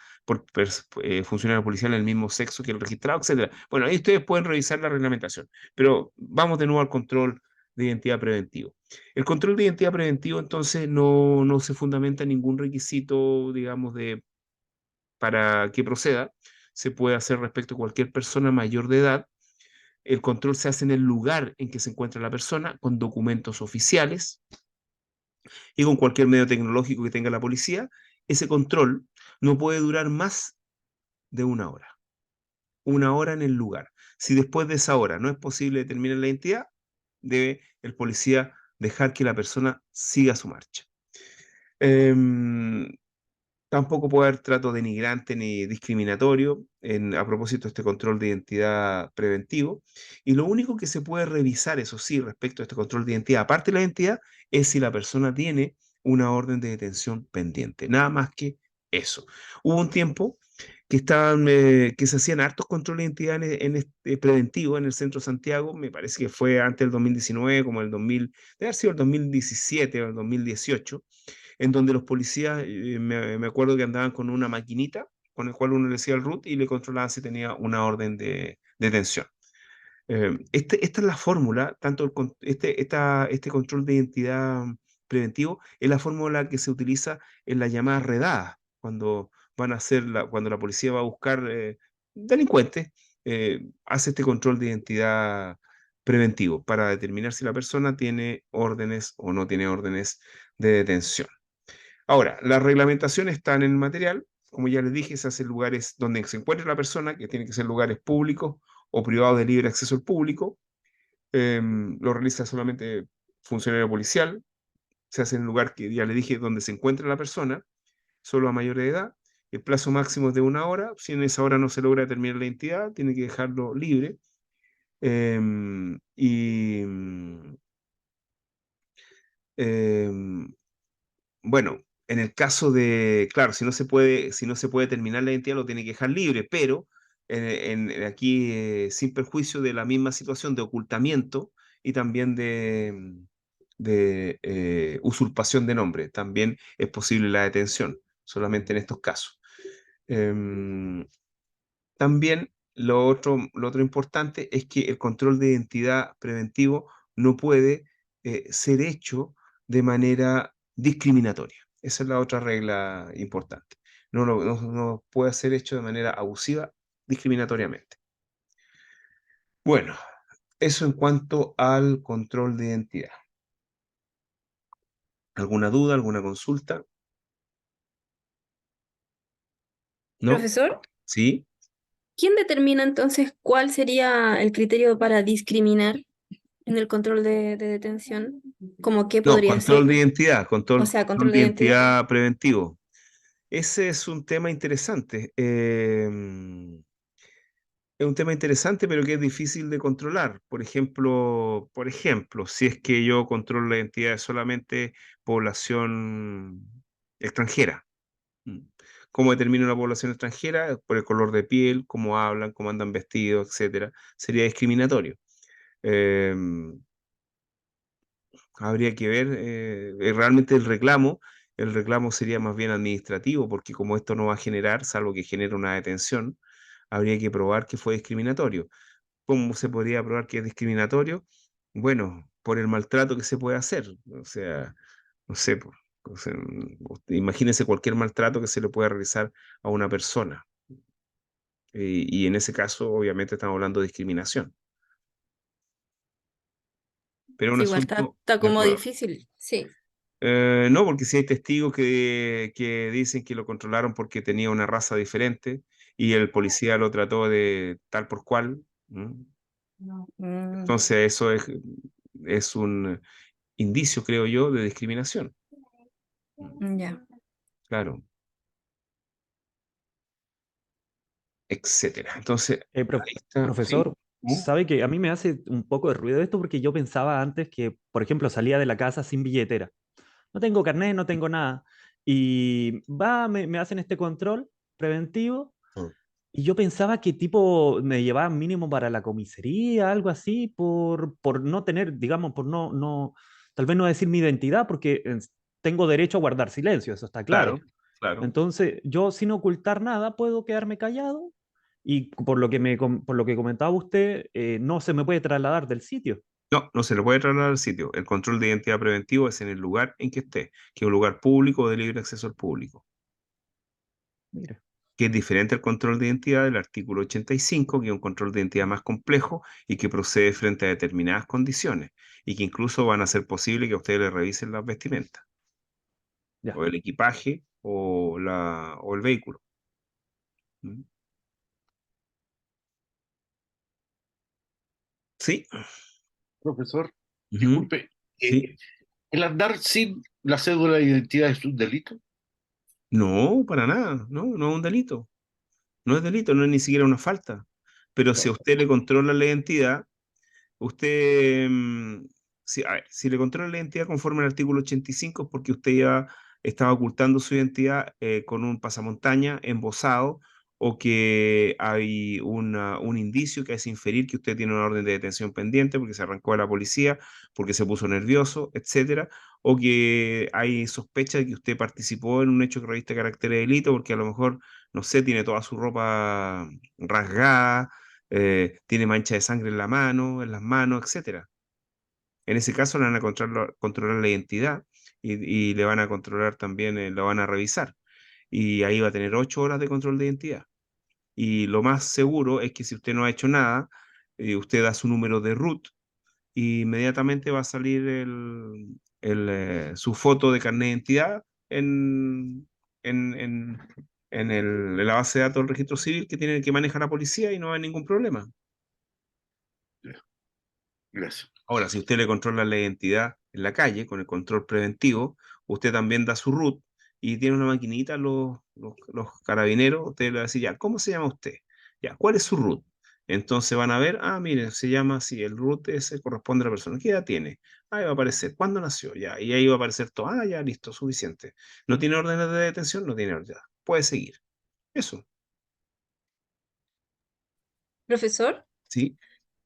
A: funcionarios policiales del mismo sexo que el registrado, etcétera. Bueno, ahí ustedes pueden revisar la reglamentación, pero vamos de nuevo al control de identidad preventivo. El control de identidad preventivo, entonces, no se fundamenta en ningún requisito, digamos, para que proceda. Se puede hacer respecto a cualquier persona mayor de edad. El control se hace en el lugar en que se encuentra la persona, con documentos oficiales y con cualquier medio tecnológico que tenga la policía. Ese control no puede durar más de una hora en el lugar. Si después de esa hora no es posible determinar la identidad, debe el policía dejar que la persona siga su marcha. Tampoco puede haber trato denigrante ni discriminatorio a propósito de este control de identidad preventivo. Y lo único que se puede revisar, eso sí, respecto a este control de identidad, aparte de la identidad, es si la persona tiene una orden de detención pendiente. Nada más que eso. Hubo un tiempo que se hacían hartos controles de identidad en este preventivo en el centro de Santiago. Me parece que fue antes del 2019, como el 2000, debe haber sido el 2017 o el 2018, en donde los policías, me acuerdo que andaban con una maquinita con el cual uno le decía el root y le controlaban si tenía una orden de detención. Esta es la fórmula, tanto este control de identidad preventivo es la fórmula que se utiliza en las llamadas redadas, cuando cuando la policía va a buscar delincuentes, hace este control de identidad preventivo para determinar si la persona tiene órdenes o no tiene órdenes de detención. Ahora, las reglamentaciones están en el material. Como ya les dije, se hace en lugares donde se encuentre la persona, que tienen que ser lugares públicos o privados de libre acceso al público. Lo realiza solamente funcionario policial. Se hace en el lugar que ya les dije donde se encuentra la persona, solo a mayor de edad. El plazo máximo es de 1 hora. Si en esa hora no se logra determinar la identidad, tiene que dejarlo libre. Y bueno, en el caso de, claro, si no se puede determinar la identidad, lo tiene que dejar libre, pero aquí sin perjuicio de la misma situación de ocultamiento y también de usurpación de nombre, también es posible la detención, solamente en estos casos. Em, También lo otro importante es que el control de identidad preventivo no puede ser hecho de manera discriminatoria. Esa es la otra regla importante. No puede ser hecho de manera abusiva, discriminatoriamente. Bueno, eso en cuanto al control de identidad. ¿Alguna duda, alguna consulta? ¿No?
D: Profesor,
A: ¿Sí?
D: ¿quién determina entonces cuál sería el criterio para discriminar en el control de detención? ¿Cómo qué
A: No,
D: podría
A: control
D: ser?
A: de identidad,
D: O
A: control,
D: sea,
A: control
D: control
A: de
D: de identidad.
A: identidad preventivo. Ese es un tema interesante. Es un tema interesante, pero que es difícil de controlar. Por ejemplo, si es que yo controlo la identidad de solamente población extranjera. Mm. ¿Cómo determino la población extranjera? Por el color de piel, cómo hablan, cómo andan vestidos, etcétera. Sería discriminatorio. Em, Habría que ver, realmente el reclamo sería más bien administrativo, porque como esto no va a generar, salvo que genere una detención, habría que probar que fue discriminatorio. ¿Cómo se podría probar que es discriminatorio? Bueno, por el maltrato que se puede hacer. O sea, no sé, o sea, imagínese cualquier maltrato que se le pueda realizar a una persona. Y en ese caso, obviamente, estamos hablando de discriminación. Pero un
D: Sí, igual está,
A: asunto
D: está
A: de
D: como
A: prueba.
D: difícil. Sí,
A: No, porque si hay testigos que dicen que lo controlaron porque tenía una raza diferente y el policía lo trató de tal por cual, ¿no?
D: mm,
A: Entonces eso es un indicio, creo yo, de discriminación.
D: ya.
A: Claro, etcétera. Entonces, ahí está, ¿sí?
E: Profesor,
A: ¿Mm?
E: sabe que a mí me hace un poco de ruido esto porque yo pensaba antes que, por ejemplo, salía de la casa sin billetera. No tengo carnet, no tengo nada. Y me hacen este control preventivo
A: Mm.
E: y yo pensaba que tipo me llevaban mínimo para la comisaría, algo así, por no tener, digamos, por tal vez no decir mi identidad porque tengo derecho a guardar silencio, eso está claro.
A: Claro, claro.
E: Entonces, yo sin ocultar nada puedo quedarme callado y por lo que comentaba usted, no se me puede trasladar del sitio.
A: No, no se le puede trasladar al sitio. El control de identidad preventivo es en el lugar en que esté, que es un lugar público o de libre acceso al público,
E: Mira,
A: que es diferente al control de identidad del artículo 85, que es un control de identidad más complejo y que procede frente a determinadas condiciones y que incluso van a hacer posible que a ustedes les revisen las vestimentas
E: ya.
A: o el equipaje o el vehículo. ¿Mm? Sí.
C: Profesor,
A: Ujú.
C: disculpe,
A: Sí.
C: ¿el andar sin la cédula de identidad es un delito?
A: No, para nada. No, no es un delito. No es delito, no es ni siquiera una falta. Pero si a usted le controla la identidad, usted, a ver, si le controla la identidad conforme al artículo 85 es porque usted ya estaba ocultando su identidad con un pasamontaña embosado o que hay un indicio que hace inferir que usted tiene una orden de detención pendiente porque se arrancó de la policía, porque se puso nervioso, etcétera, o que hay sospecha de que usted participó en un hecho que reviste carácter de delito porque a lo mejor, no sé, tiene toda su ropa rasgada, tiene mancha de sangre en la mano, en las manos, etcétera. En ese caso le van a controlar la identidad y le van a controlar también, lo van a revisar. Y ahí va a tener 8 horas de control de identidad. Y lo más seguro es que si usted no ha hecho nada, usted da su número de root y inmediatamente va a salir su foto de carnet de identidad en, en, en la base de datos del registro civil que maneja la policía y no hay ningún problema.
C: Gracias.
A: Ahora, si usted le controla la identidad en la calle con el control preventivo, usted también da su root y tiene una maquinita, los carabineros, usted le va a decir, ya, ¿cómo se llama usted? Ya, ¿cuál es su root? Entonces van a ver, miren, se llama así, el root ese corresponde a la persona. ¿Qué edad tiene? Ahí va a aparecer, ¿cuándo nació? Ya, y ahí va a aparecer todo. Ya, listo, suficiente. ¿No tiene órdenes de detención? No tiene orden. Puede seguir. Eso,
D: Profesor,
A: ¿sí?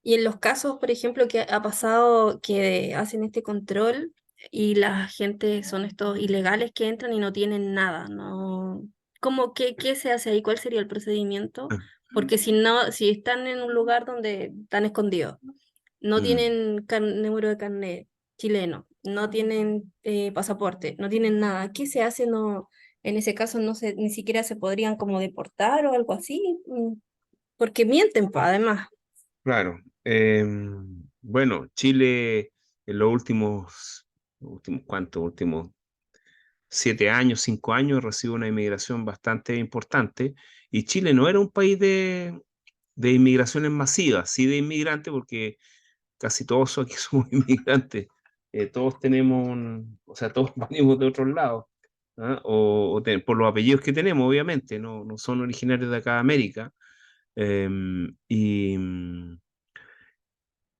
D: y en los casos, por ejemplo, que ha pasado que hacen este control y la gente son estos ilegales que entran y no tienen nada, ¿no? ¿Cómo, qué se hace ahí? ¿Cuál sería el procedimiento?
A: Ah,
D: Porque si no, si están en un lugar donde están escondidos, no
A: mm,
D: tienen número de carnet chileno, no tienen pasaporte, no tienen nada, ¿qué se hace? No, en ese caso no se, ni siquiera se podrían como deportar o algo así, porque mienten, pues, además.
A: claro. Bueno, Chile en los ¿cuántos? Últimos 7 años, 5 años, recibe una inmigración bastante importante y Chile no era un país de inmigraciones masivas, sí de inmigrantes, porque casi todos aquí somos inmigrantes. Todos tenemos, o sea, todos venimos de otros lados, ¿ah? Por los apellidos que tenemos, obviamente, no son originarios de acá de América. Em, y,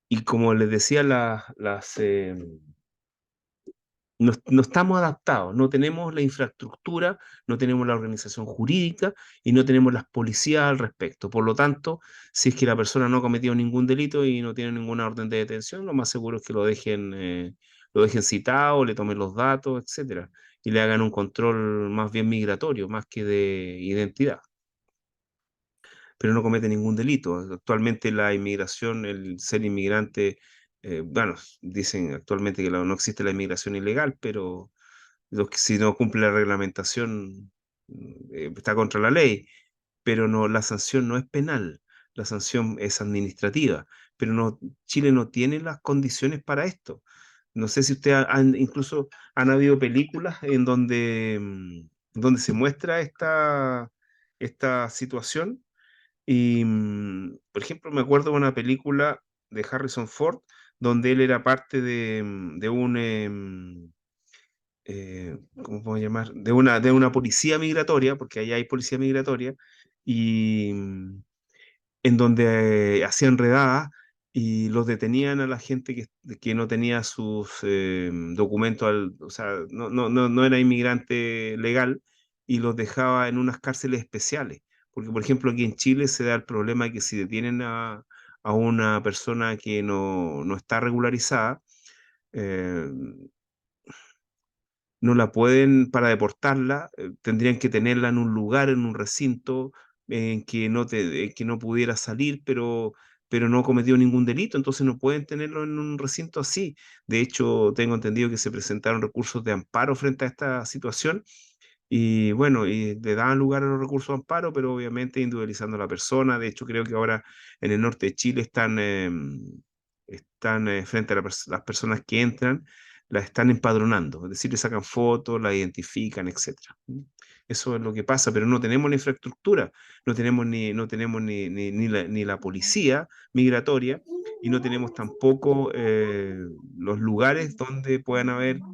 A: y como les decía, no estamos adaptados, no tenemos la infraestructura, no tenemos la organización jurídica y no tenemos las policías al respecto. Por lo tanto, si es que la persona no ha cometido ningún delito y no tiene ninguna orden de detención, lo más seguro es que lo dejen citado, le tomen los datos, etcétera, y le hagan un control más bien migratorio, más que de identidad. Pero no comete ningún delito. Actualmente la inmigración, el ser inmigrante, bueno, dicen actualmente que no existe la inmigración ilegal, pero si no cumple la reglamentación, está contra la ley, pero no, la sanción no es penal, la sanción es administrativa, pero no, Chile no tiene las condiciones para esto. No sé si ustedes incluso han habido películas en donde se muestra esta situación y, por ejemplo, me acuerdo de una película de Harrison Ford donde él era parte de un, ¿cómo podemos llamar? De una policía migratoria, porque allá hay policía migratoria, y en donde hacían redadas y los detenían a la gente que no tenía sus documentos, o sea, no era inmigrante legal, y los dejaba en unas cárceles especiales. Porque, por ejemplo, aquí en Chile se da el problema de que si detienen a una persona que no está regularizada, eh, no la pueden, para deportarla, tendrían que tenerla en un lugar, en un recinto, en que no pudiera salir, pero no cometió ningún delito, entonces no pueden tenerlo en un recinto así. De hecho, tengo entendido que se presentaron recursos de amparo frente a esta situación, y bueno, y le daban lugar a los recursos de amparo, pero obviamente individualizando a la persona. De hecho, creo que ahora en el norte de Chile están frente a las personas que entran, las están empadronando, es decir, le sacan fotos, la identifican, etcétera. Eso es lo que pasa, pero no tenemos la infraestructura, no tenemos ni la policía migratoria y no tenemos tampoco los lugares donde puedan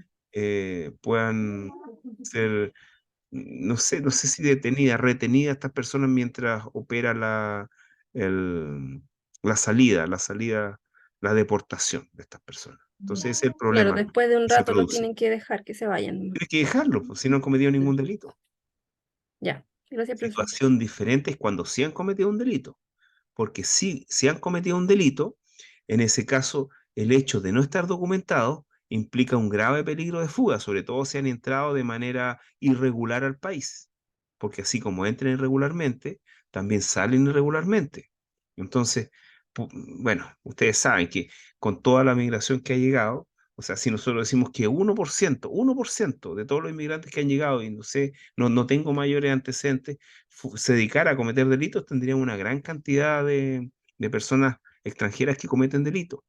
A: ser, no sé si retenida estas personas mientras opera el- la salida, la deportación de estas personas. Entonces ese es el
D: Claro,
A: problema
D: después de un
A: que se
D: rato los
A: produce.
D: tienen que dejar que se vayan nomás.
A: Tiene que dejarlo, pues, si no han cometido ningún delito.
D: Ya, gracias, profesor.
A: Situación diferente es cuando sí han cometido un delito, porque si han cometido un delito, en ese caso el hecho de no estar documentado implica un grave peligro de fuga, sobre todo si han entrado de manera irregular al país, porque así como entran irregularmente, también salen irregularmente. Entonces, bueno, ustedes saben que con toda la migración que ha llegado, o sea, si nosotros decimos que 1% de todos los inmigrantes que han llegado, y no sé, no tengo mayores antecedentes, se dedicara a cometer delitos, tendrían una gran cantidad de personas extranjeras que cometen delitos.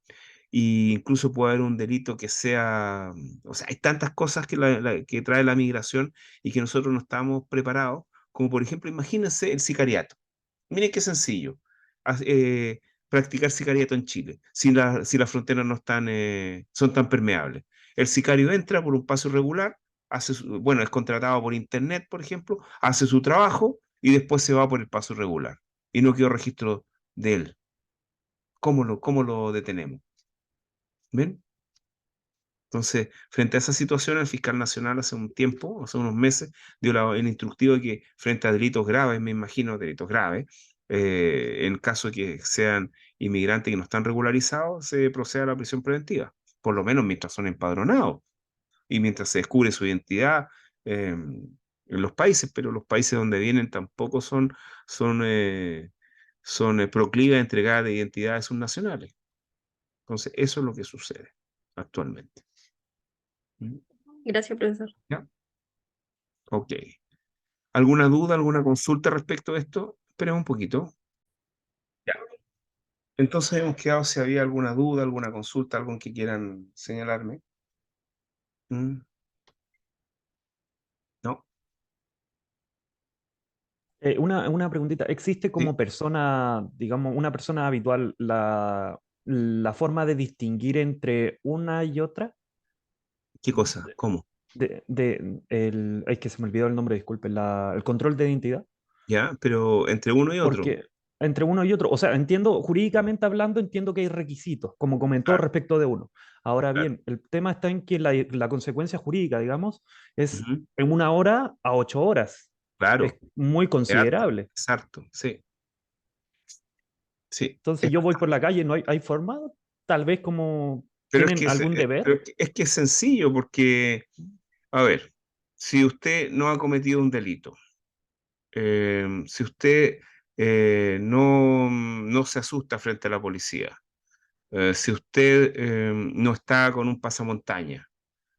A: Y incluso puede haber un delito que sea, o sea, hay tantas cosas que trae la migración y que nosotros no estamos preparados, como por ejemplo, imagínense el sicariato. Miren qué sencillo, haz- eh, practicar sicariato en Chile, si las fronteras no son tan permeables. El sicario entra por un paso irregular, bueno, es contratado por internet, por ejemplo, hace su trabajo y después se va por el paso irregular y no quedó registro de él. ¿Cómo lo detenemos? ¿Ven? Entonces, frente a esa situación, el fiscal nacional hace un tiempo, hace unos meses, dio el instructivo de que frente a delitos graves, me imagino, delitos graves, en caso de que sean inmigrantes que no están regularizados, se procede a la prisión preventiva, por lo menos mientras son empadronados y mientras se descubre su identidad en los países, pero los países donde vienen tampoco son proclives a entregar identidades subnacionales. Entonces, eso es lo que sucede actualmente. ¿Mm?
D: Gracias, profesor.
A: ¿Ya? Ok. ¿Alguna duda, alguna consulta respecto a esto? Esperemos un poquito. Ya. Entonces hemos quedado si había alguna duda, alguna consulta, algo que quieran señalarme. ¿Mm? ¿No?
E: Una preguntita. ¿Existe
A: ¿Sí?
E: como persona, digamos, una persona habitual, la forma de distinguir entre una y otra?
A: ¿Qué cosa? ¿Cómo?
E: Es que se me olvidó el nombre, disculpe, el control de identidad.
A: ¿Ya? Pero entre uno y otro.
E: Porque entre uno y otro, o sea, entiendo, jurídicamente hablando, entiendo que hay requisitos, como comentó
A: Claro,
E: respecto de uno. Ahora
A: claro.
E: bien, el tema está en que la consecuencia jurídica, digamos, es
A: Ujú.
E: en 1 hora a 8 horas. Es
A: Claro.
E: muy
A: Es harto.
E: considerable.
A: Exacto. Sí. Sí.
E: Entonces yo voy por la calle, ¿no hay forma? Tal vez como
A: Pero es
E: tienen
A: que
E: algún deber.
A: es que es sencillo porque, a ver, si usted no ha cometido un delito, si usted no se asusta frente a la policía, si usted no está con un pasamontaña,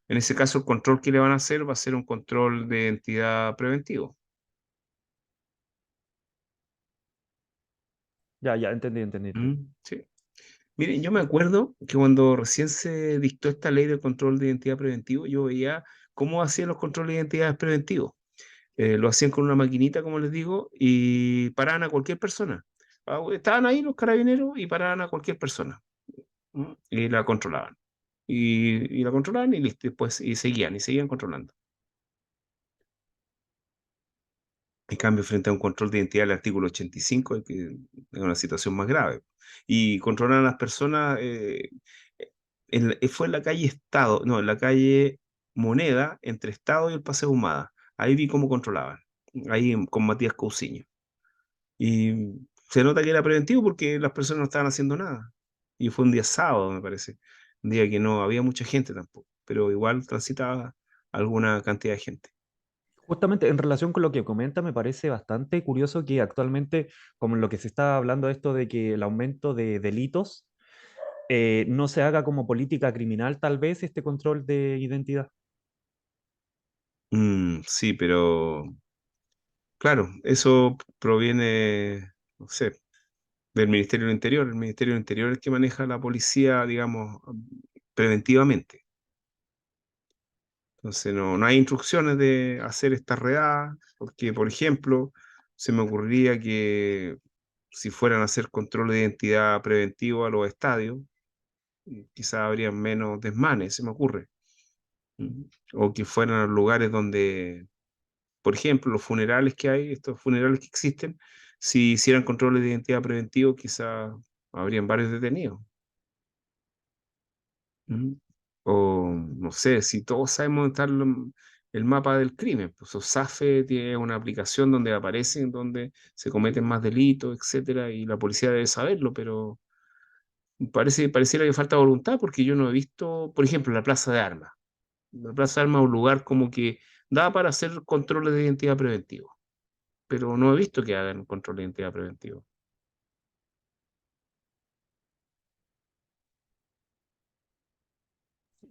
A: en ese caso el control que le van a hacer va a ser un control de identidad preventivo.
E: Ya, ya, entendí.
A: Sí. Miren, yo me acuerdo que cuando recién se dictó esta ley de control de identidad preventivo, yo veía cómo hacían los controles de identidad preventivos. Lo hacían con una maquinita, como les digo, y paraban a cualquier persona. Estaban ahí los carabineros y paraban a cualquier persona. Y la controlaban. Y la controlaban y listo, después, y seguían controlando. En cambio, frente a un control de identidad del artículo 85, que es una situación más grave. Y controlar a las personas, fue en la calle Estado, no, en la calle Moneda, entre Estado y el Paseo Humada. Ahí vi cómo controlaban, ahí con Matías Cousiño. Y se nota que era preventivo porque las personas no estaban haciendo nada. Y fue un día sábado, me parece. Un día que no había mucha gente tampoco, pero igual transitaba alguna cantidad de gente.
E: Justamente en relación con lo que comenta, me parece bastante curioso que actualmente, como en lo que se está hablando esto de que el aumento de delitos, no se haga como política criminal tal vez este control de identidad.
A: Sí, pero claro, eso proviene, no sé, del Ministerio del Interior. El Ministerio del Interior es el que maneja la policía, digamos, preventivamente. Entonces no hay instrucciones de hacer esta redada, porque, por ejemplo, se me ocurriría que si fueran a hacer control de identidad preventivo a los estadios, quizás habría menos desmanes, se me ocurre. Mm. O que fueran a lugares donde, por ejemplo, los funerales que hay, estos funerales que existen, si hicieran controles de identidad preventivo, quizás habrían varios detenidos. Mm. O no sé, si todos sabemos dónde está el mapa del crimen, pues SAFE tiene una aplicación donde aparecen, donde se cometen más delitos, etcétera, y la policía debe saberlo, pero pareciera que falta voluntad porque yo no he visto, por ejemplo, la Plaza de Armas. La Plaza de Armas es un lugar como que da para hacer controles de identidad preventivo, pero no he visto que hagan control de identidad preventivo.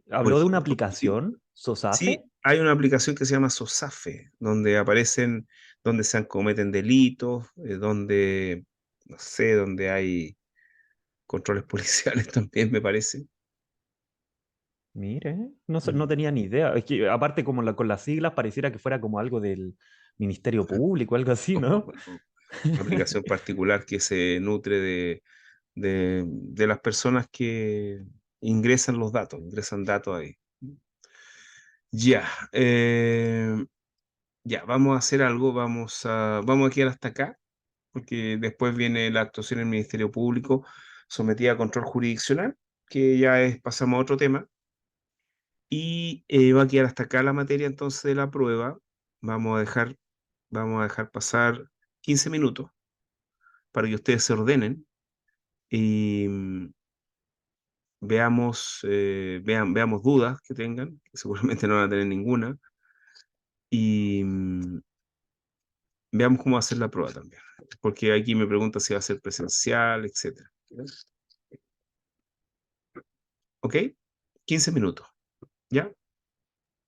A: Por
E: Habló de una
A: ejemplo, sí,
E: aplicación, SOSAFE.
A: sí, hay una aplicación que se llama SOSAFE, donde aparecen, donde se cometen delitos, donde, no sé, donde hay controles policiales también, me parece.
E: Mire, no, no
A: Mm.
E: tenía ni idea. Es que aparte como con las siglas pareciera que fuera como algo del Ministerio Público, algo así, ¿no?
A: Una aplicación particular que se nutre de las personas que ingresan los datos, ingresan datos ahí. Ya, ya, vamos a hacer algo, vamos a quedar hasta acá, porque después viene la actuación del Ministerio Público sometida a control jurisdiccional, que ya es, pasamos a otro tema, y va a quedar hasta acá la materia entonces de la prueba. Vamos a dejar, vamos a dejar pasar 15 minutos para que ustedes se ordenen y veamos dudas que tengan, que seguramente no van a tener ninguna, y veamos cómo va a ser la prueba también, porque aquí me pregunta si va a ser presencial, etcétera. ¿Ok? 15 minutos, ¿ya?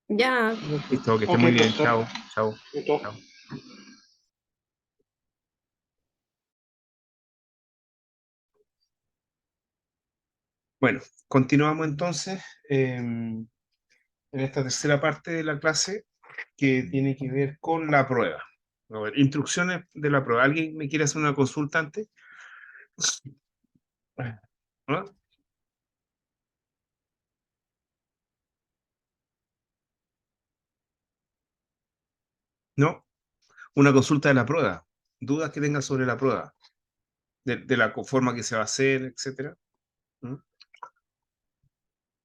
D: Ya,
A: Listo, que esté
C: Ok,
A: muy bien.
C: profesor.
A: Chao, chao,
C: Listo.
A: chao. Bueno, continuamos entonces en esta tercera parte de la clase que tiene que ver con la prueba. A ver, instrucciones de la prueba. ¿Alguien me quiere hacer una consulta antes? ¿Ah? ¿No? Una consulta de la prueba. Dudas que tengan sobre la prueba, de la forma que se va a hacer, etcétera. ¿Mm?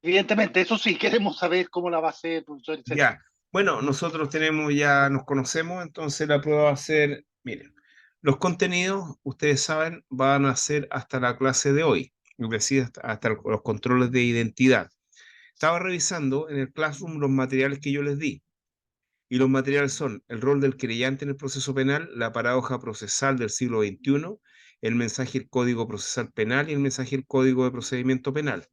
C: Evidentemente, eso sí, queremos saber cómo la va a hacer, profesor, etcétera.
A: Ya, bueno, nosotros tenemos, ya nos conocemos, entonces la prueba va a ser, miren, los contenidos, ustedes saben, van a ser hasta la clase de hoy, es decir, hasta los controles de identidad. Estaba revisando en el Classroom los materiales que yo les di, y los materiales son el rol del querellante en el proceso penal, la paradoja procesal del siglo XXI, el mensaje del Código Procesal Penal y el mensaje del Código de Procedimiento Penal.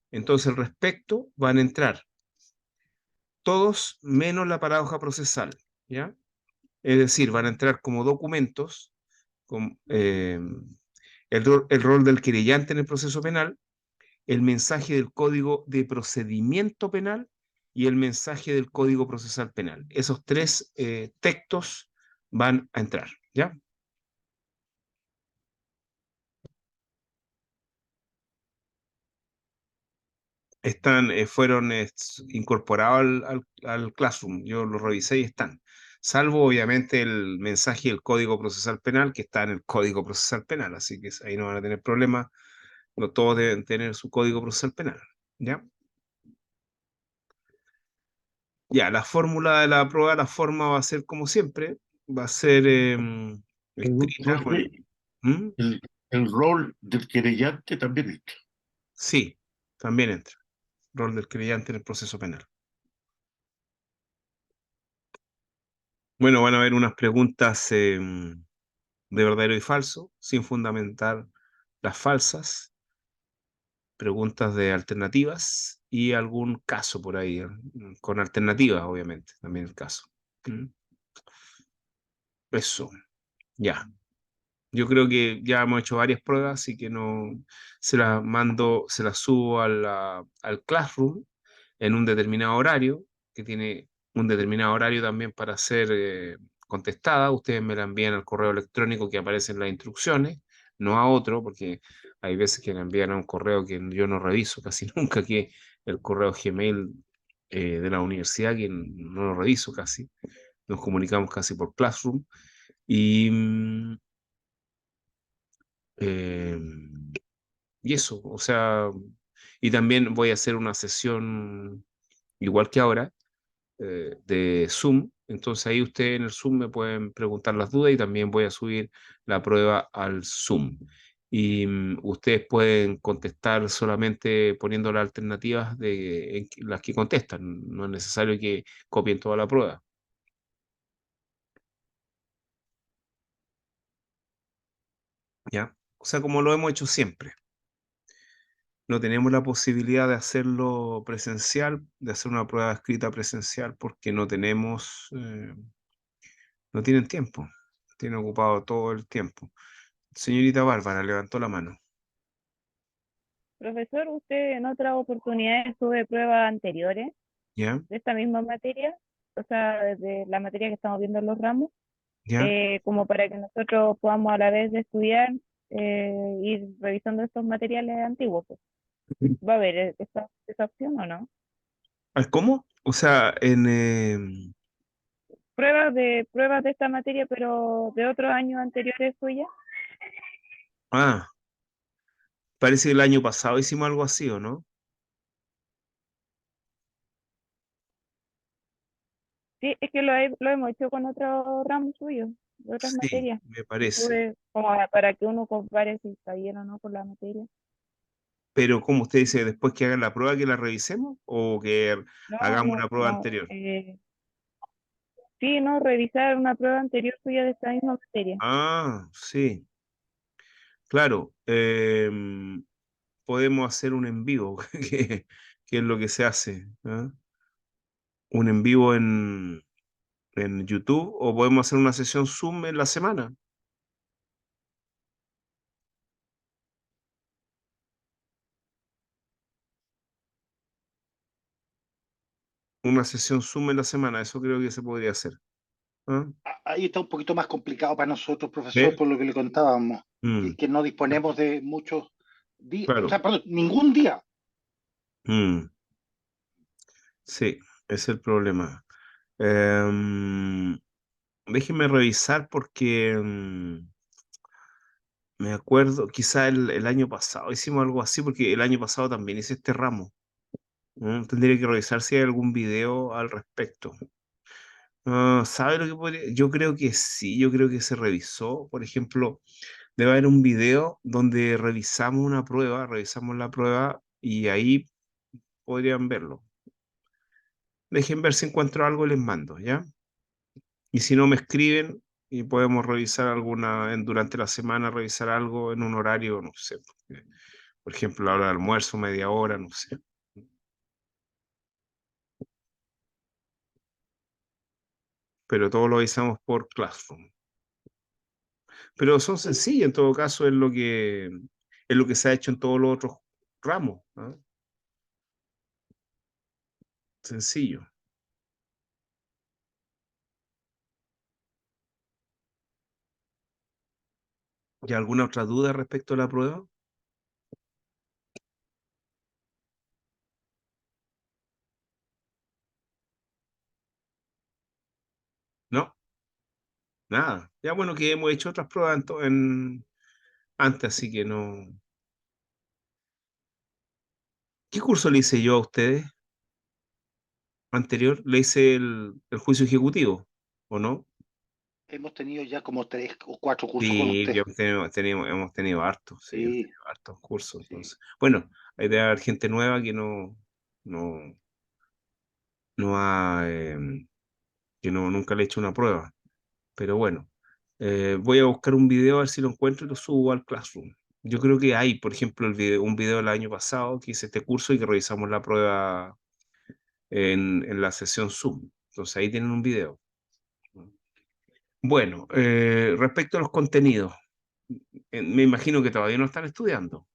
A: Entonces, al respecto, van a entrar todos menos la paradoja procesal, ¿ya? Es decir, van a entrar como documentos con, el rol del querellante en el proceso penal, el mensaje del Código de Procedimiento Penal y el mensaje del Código Procesal Penal. Esos tres textos van a entrar, ¿ya? Fueron incorporados al Classroom, yo los revisé y están. Salvo obviamente el mensaje del Código Procesal Penal, que está en el Código Procesal Penal, así que ahí no van a tener problemas, no todos deben tener su Código Procesal Penal, ¿ya? Ya, la fórmula de la prueba, la forma va a ser como siempre, va a ser escrita.
F: Profe,
A: ¿Mm?
F: el rol del querellante también entra.
A: Sí, también entra. Rol del creyente en el proceso penal. Bueno, van a haber unas preguntas de verdadero y falso, sin fundamentar las falsas, preguntas de alternativas y algún caso por ahí, con alternativas, obviamente, también el caso. ¿Mm? Eso, ya. Yo creo que ya hemos hecho varias pruebas, así que no se las mando, se las subo al Classroom en un determinado horario, que tiene un determinado horario también para ser contestada. Ustedes me la envían al correo electrónico que aparece en las instrucciones, no a otro, porque hay veces que le envían a un correo que yo no reviso casi nunca, que el correo Gmail de la universidad, que no lo reviso casi. Nos comunicamos casi por Classroom. Y, eh, y eso, o sea, y también voy a hacer una sesión igual que ahora de Zoom. Entonces ahí ustedes en el Zoom me pueden preguntar las dudas y también voy a subir la prueba al Zoom. Y ustedes pueden contestar solamente poniendo las alternativas de las que contestan. No es necesario que copien toda la prueba. ¿Ya? O sea, como lo hemos hecho siempre. No tenemos la posibilidad de hacerlo presencial, de hacer una prueba escrita presencial, porque no tienen tiempo. Tienen ocupado todo el tiempo. Señorita Bárbara levantó la mano.
G: Profesor, usted en otras oportunidades tuve pruebas anteriores
A: ¿Ya?
G: de esta misma materia, o sea, de la materia que estamos viendo en los ramos,
A: ¿Ya?
G: como para que nosotros podamos a la vez de estudiar, ir revisando estos materiales antiguos, pues. ¿Va a haber esa opción o no?
A: ¿Cómo? O sea,
G: pruebas de esta materia, pero de otros años anteriores suyas.
A: ah, parece que el año pasado hicimos algo así, ¿o no?
G: Sí, es que lo hemos hecho con otros ramos suyos, de otras
A: Sí,
G: materias.
A: me parece.
G: Entonces, como para que uno compare si está bien o no con la materia.
A: Pero como usted dice, después que hagan la prueba, que la revisemos o que
G: No,
A: hagamos
G: no,
A: una prueba
G: no.
A: anterior.
G: Sí, no, revisar una prueba anterior suya de esta misma materia.
A: Ah, sí, claro. Podemos hacer un en vivo, que es lo que se hace, ¿ah? Un en vivo en YouTube o podemos hacer una sesión Zoom en la semana. Una sesión Zoom en la semana, eso creo que se podría hacer. ¿Ah?
C: Ahí está un poquito más complicado para nosotros, profesor,
A: ¿Ve?
C: por lo que le contábamos,
A: Mm,
C: que no disponemos de muchos días, o
A: claro.
C: sea, perdón, ningún día.
A: Mm, sí, es el problema. Em, Déjeme revisar porque me acuerdo, quizá el año pasado hicimos algo así, porque el año pasado también hice este ramo. Tendría que revisar si hay algún video al respecto. ¿Sabe lo que podría? Yo creo que sí, yo creo que se revisó. Por ejemplo, debe haber un video donde revisamos la prueba y ahí podrían verlo. Dejen ver si encuentro algo y les mando, ¿ya? Y si no me escriben y podemos revisar durante la semana, revisar algo en un horario, no sé, por ejemplo, la hora de almuerzo, media hora, no sé. Pero todo lo avisamos por Classroom. Pero son sencillas, en todo caso, es lo que se ha hecho en todos los otros ramos, ¿no? Sencillo. ¿Y alguna otra duda respecto a la prueba? No, nada. Ya bueno que hemos hecho otras pruebas antes, así que no. ¿Qué curso le hice yo a ustedes anterior? Le hice el juicio ejecutivo, ¿o no?
C: Hemos tenido ya como 3 o 4 cursos con
A: Sí,
C: usted.
A: hemos tenido hartos, sí, hemos
C: Sí,
A: tenido hartos cursos.
C: sí.
A: Entonces, bueno, hay de haber gente nueva que no, no ha, que nunca le he hecho una prueba. Pero bueno, voy a buscar un video a ver si lo encuentro y lo subo al Classroom. Yo creo que hay, por ejemplo, un video del año pasado que hice este curso y que revisamos la prueba en la sesión Zoom. Entonces ahí tienen un video. Bueno, respecto a los contenidos, me imagino que todavía no están estudiando.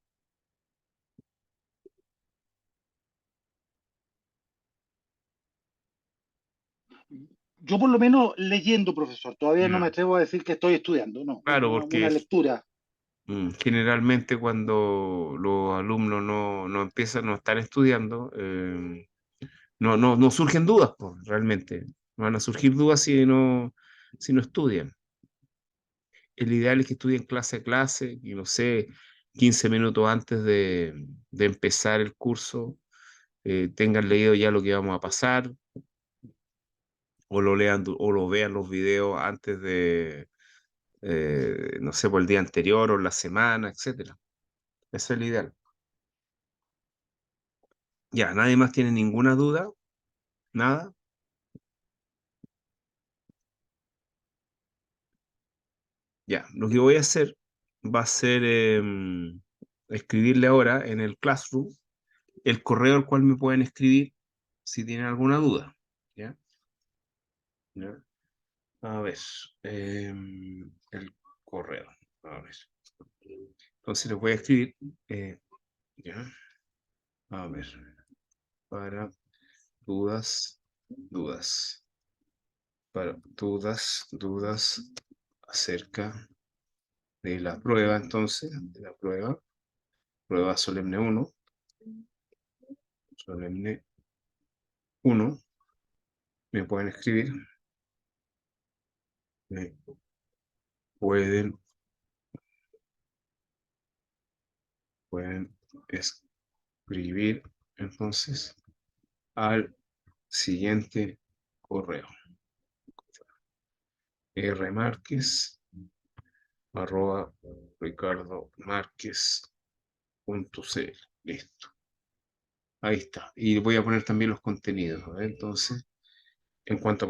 C: Yo por lo menos leyendo, profesor, todavía no me
A: Ya.
C: atrevo a decir que estoy estudiando, no,
A: Claro,
C: una
A: porque
C: lectura.
A: generalmente cuando los alumnos no empiezan, no están estudiando, no surgen dudas, pues, realmente. No van a surgir dudas si no estudian. El ideal es que estudien clase a clase, y no sé, 15 minutos antes de empezar el curso, tengan leído ya lo que vamos a pasar, o lo lean, o lo vean los videos antes no sé, por el día anterior o la semana, etcétera. Ese es el ideal. Ya, nadie más tiene ninguna duda, nada. Ya, lo que voy a hacer va a ser escribirle ahora en el Classroom el correo al cual me pueden escribir si tienen alguna duda. ¿Ya? ¿Ya? A ver, el correo. A ver. Entonces les voy a escribir. ¿Ya? A ver, para dudas, para dudas acerca de la prueba, entonces, de la prueba solemne 1, solemne 1, me pueden escribir. Me pueden escribir entonces al siguiente correo: rmarquez@ricardomarquez.cl. Listo. Ahí está. Y voy a poner también los contenidos. A ver, entonces, en cuanto a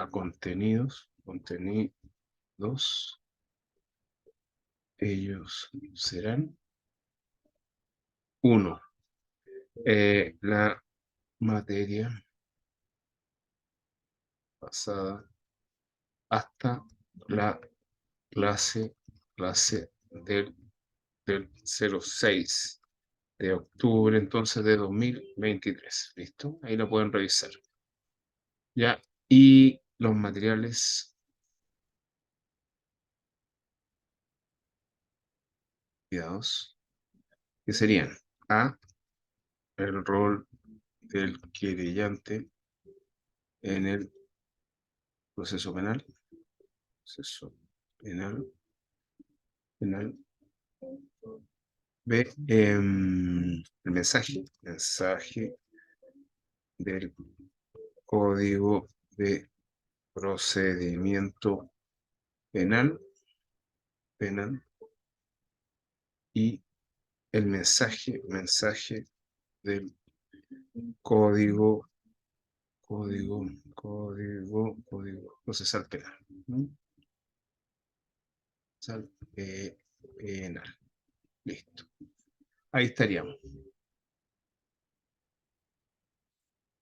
A: contenidos, ellos serán: uno, la materia pasada hasta la clase del 06 de octubre, entonces, de 2023. ¿Listo? Ahí lo pueden revisar. Ya. Y los materiales cuidados, que serían: A, el rol del querellante en el proceso penal, penal, penal. B, el mensaje del Código de Procedimiento Penal, y el mensaje del Código Procesal Penal. Penal. Listo. Ahí estaríamos.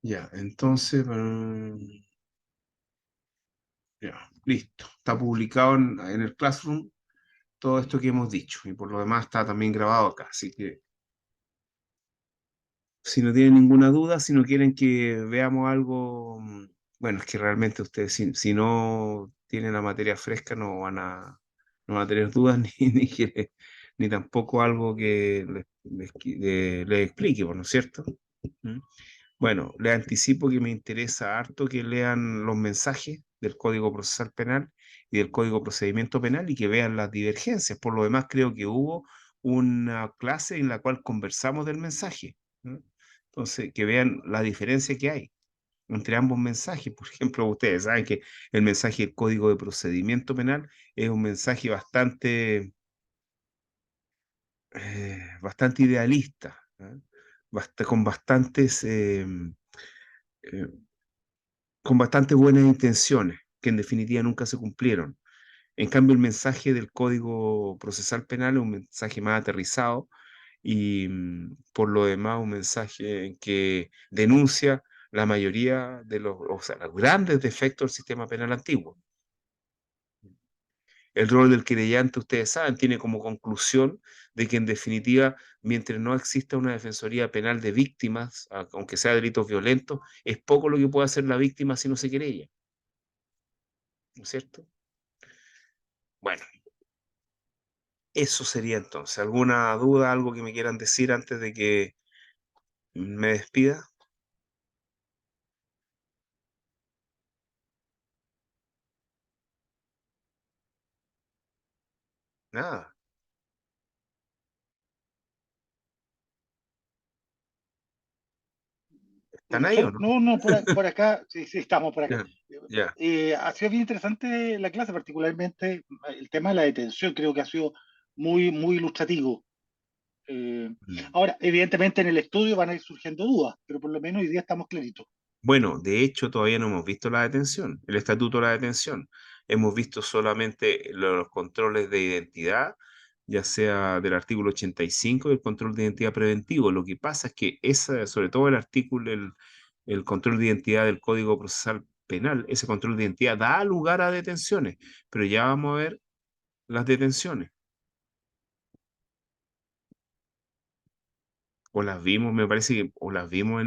A: Ya, entonces, ya, listo. Está publicado en el Classroom todo esto que hemos dicho, y por lo demás está también grabado acá, así que si no tienen ninguna duda, si no quieren que veamos algo, bueno, es que realmente ustedes, si no tienen la materia fresca, no van a tener dudas ni tampoco algo que les explique, ¿no es cierto? ¿Mm? Bueno, les anticipo que me interesa harto que lean los mensajes del Código Procesal Penal y del Código Procedimiento Penal y que vean las divergencias. Por lo demás, creo que hubo una clase en la cual conversamos del mensaje, ¿no? Entonces, que vean la diferencia que hay entre ambos mensajes. Por ejemplo, ustedes saben que el mensaje del Código de Procedimiento Penal es un mensaje bastante idealista, ¿eh? Con eh, con bastantes buenas intenciones, que en definitiva nunca se cumplieron. En cambio, el mensaje del Código Procesal Penal es un mensaje más aterrizado y, por lo demás, un mensaje en que denuncia la mayoría de o sea, los grandes defectos del sistema penal antiguo. El rol del querellante, ustedes saben, tiene como conclusión de que, en definitiva, mientras no exista una defensoría penal de víctimas, aunque sea delitos violentos, es poco lo que puede hacer la víctima si no se querella, ¿no es cierto? Bueno, eso sería entonces. ¿Alguna duda, algo que me quieran decir antes de que me despida? Nada. ¿Están ahí o
C: Profesor,
A: no?
C: no, por acá, sí, estamos por acá.
A: Ya, ya.
C: Ha sido bien interesante la clase, particularmente el tema de la detención, creo que ha sido muy ilustrativo. Ahora, evidentemente en el estudio van a ir surgiendo dudas, pero por lo menos hoy día estamos claritos.
A: Bueno, de hecho, todavía no hemos visto la detención, el estatuto de la detención. Hemos visto solamente los controles de identidad, ya sea del artículo 85 y el control de identidad preventivo. Lo que pasa es que sobre todo el artículo, el control de identidad del Código Procesal Penal, ese control de identidad da lugar a detenciones, pero ya vamos a ver las detenciones. O las vimos, me parece que, o las vimos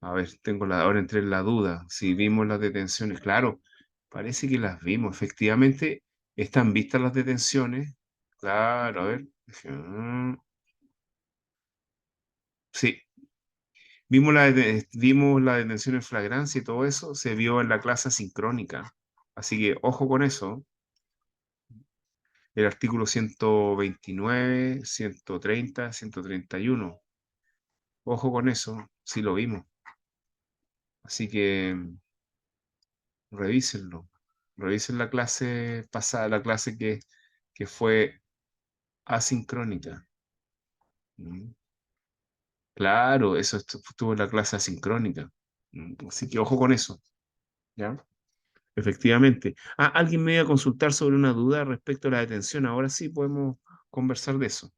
A: a ver, ahora entré en la duda, si vimos las detenciones. Claro, parece que las vimos, efectivamente, están vistas las detenciones. Claro, a ver. Sí, vimos la detención en flagrancia y todo eso, se vio en la clase asincrónica. Así que ojo con eso. El artículo 129, 130, 131. Ojo con eso, sí lo vimos. Así que revísenlo. Revisen la clase pasada, la clase que fue asincrónica. Mm. Claro, eso estuvo en la clase asincrónica. Así que ojo con eso. ¿Ya? Efectivamente. Ah, alguien me iba a consultar sobre una duda respecto a la detención. Ahora sí podemos conversar de eso.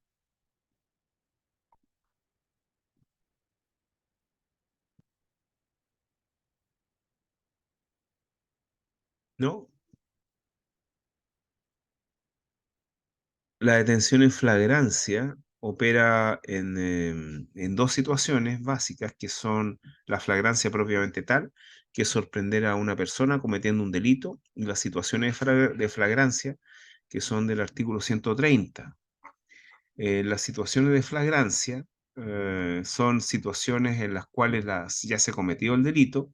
A: ¿No? La detención en flagrancia opera en dos situaciones básicas, que son la flagrancia propiamente tal, que es sorprender a una persona cometiendo un delito, y las situaciones de flagrancia, que son del artículo 130. Las situaciones de flagrancia son situaciones en las cuales ya se cometió el delito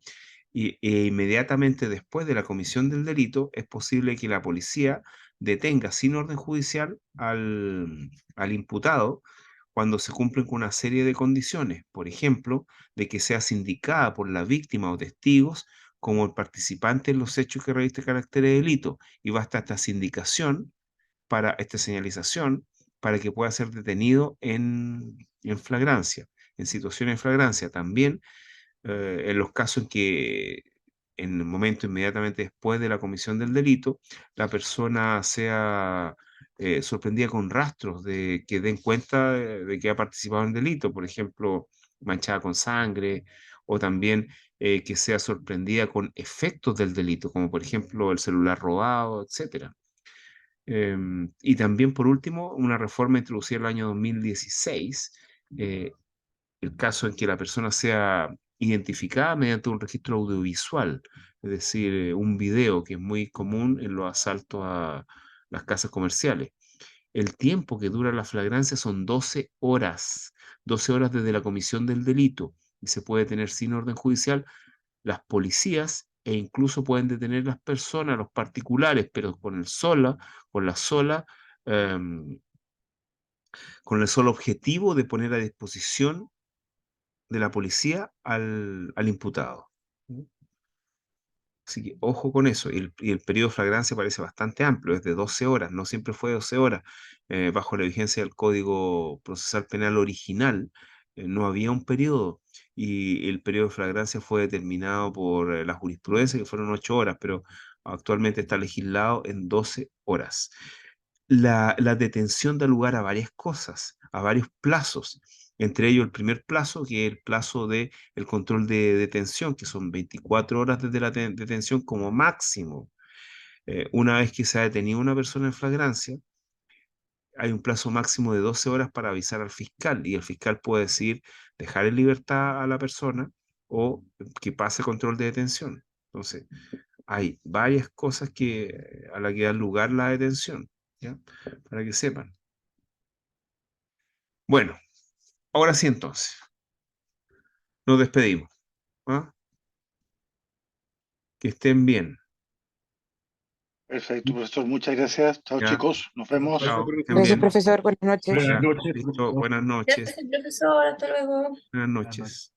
A: e inmediatamente después de la comisión del delito es posible que la policía detenga sin orden judicial al imputado cuando se cumplen con una serie de condiciones, por ejemplo, de que sea sindicada por la víctima o testigos como el participante en los hechos que reviste carácter de delito, y basta esta sindicación para esta señalización para que pueda ser detenido en flagrancia, en situaciones de flagrancia. También en los casos en que en el momento inmediatamente después de la comisión del delito, la persona sea sorprendida con rastros de que den cuenta de que ha participado en el delito, por ejemplo, manchada con sangre, o también que sea sorprendida con efectos del delito, como por ejemplo el celular robado, etcétera. Y también, por último, una reforma introducida en el año 2016, eh, el caso en que la persona sea identificada mediante un registro audiovisual, es decir, un video, que es muy común en los asaltos a las casas comerciales. El tiempo que dura la flagrancia son 12 horas desde la comisión del delito, y se puede tener sin orden judicial las policías, e incluso pueden detener las personas, los particulares, pero con la sola, em, con el solo objetivo de poner a disposición de la policía al imputado. Así que ojo con eso. Y el periodo de flagrancia parece bastante amplio, es de 12 horas, no siempre fue 12 horas. Bajo la vigencia del Código Procesal Penal original, no había un periodo, y el periodo de flagrancia fue determinado por la jurisprudencia, que fueron 8 horas, pero actualmente está legislado en 12 horas. La detención da lugar a varias cosas, a varios plazos, entre ellos el primer plazo, que es el plazo de el control de detención, que son 24 horas desde la detención como máximo. Una vez que se ha detenido una persona en flagrancia, hay un plazo máximo de 12 horas para avisar al fiscal, y el fiscal puede decidir dejar en libertad a la persona o que pase control de detención. Entonces, hay varias cosas a las que da lugar la detención, ¿ya? Para que sepan. Bueno, ahora sí entonces, nos despedimos. ¿Ah? Que estén bien.
C: Perfecto, profesor. Muchas gracias. Chao,
A: Ya.
C: chicos. Nos vemos.
A: Chao, que estén
G: Gracias,
A: bien.
G: profesor. Buenas noches.
F: Buenas
A: Ya,
F: noches,
A: listo,
F: profesor.
A: buenas noches.
D: Gracias, profesor. Hasta luego.
A: Buenas noches.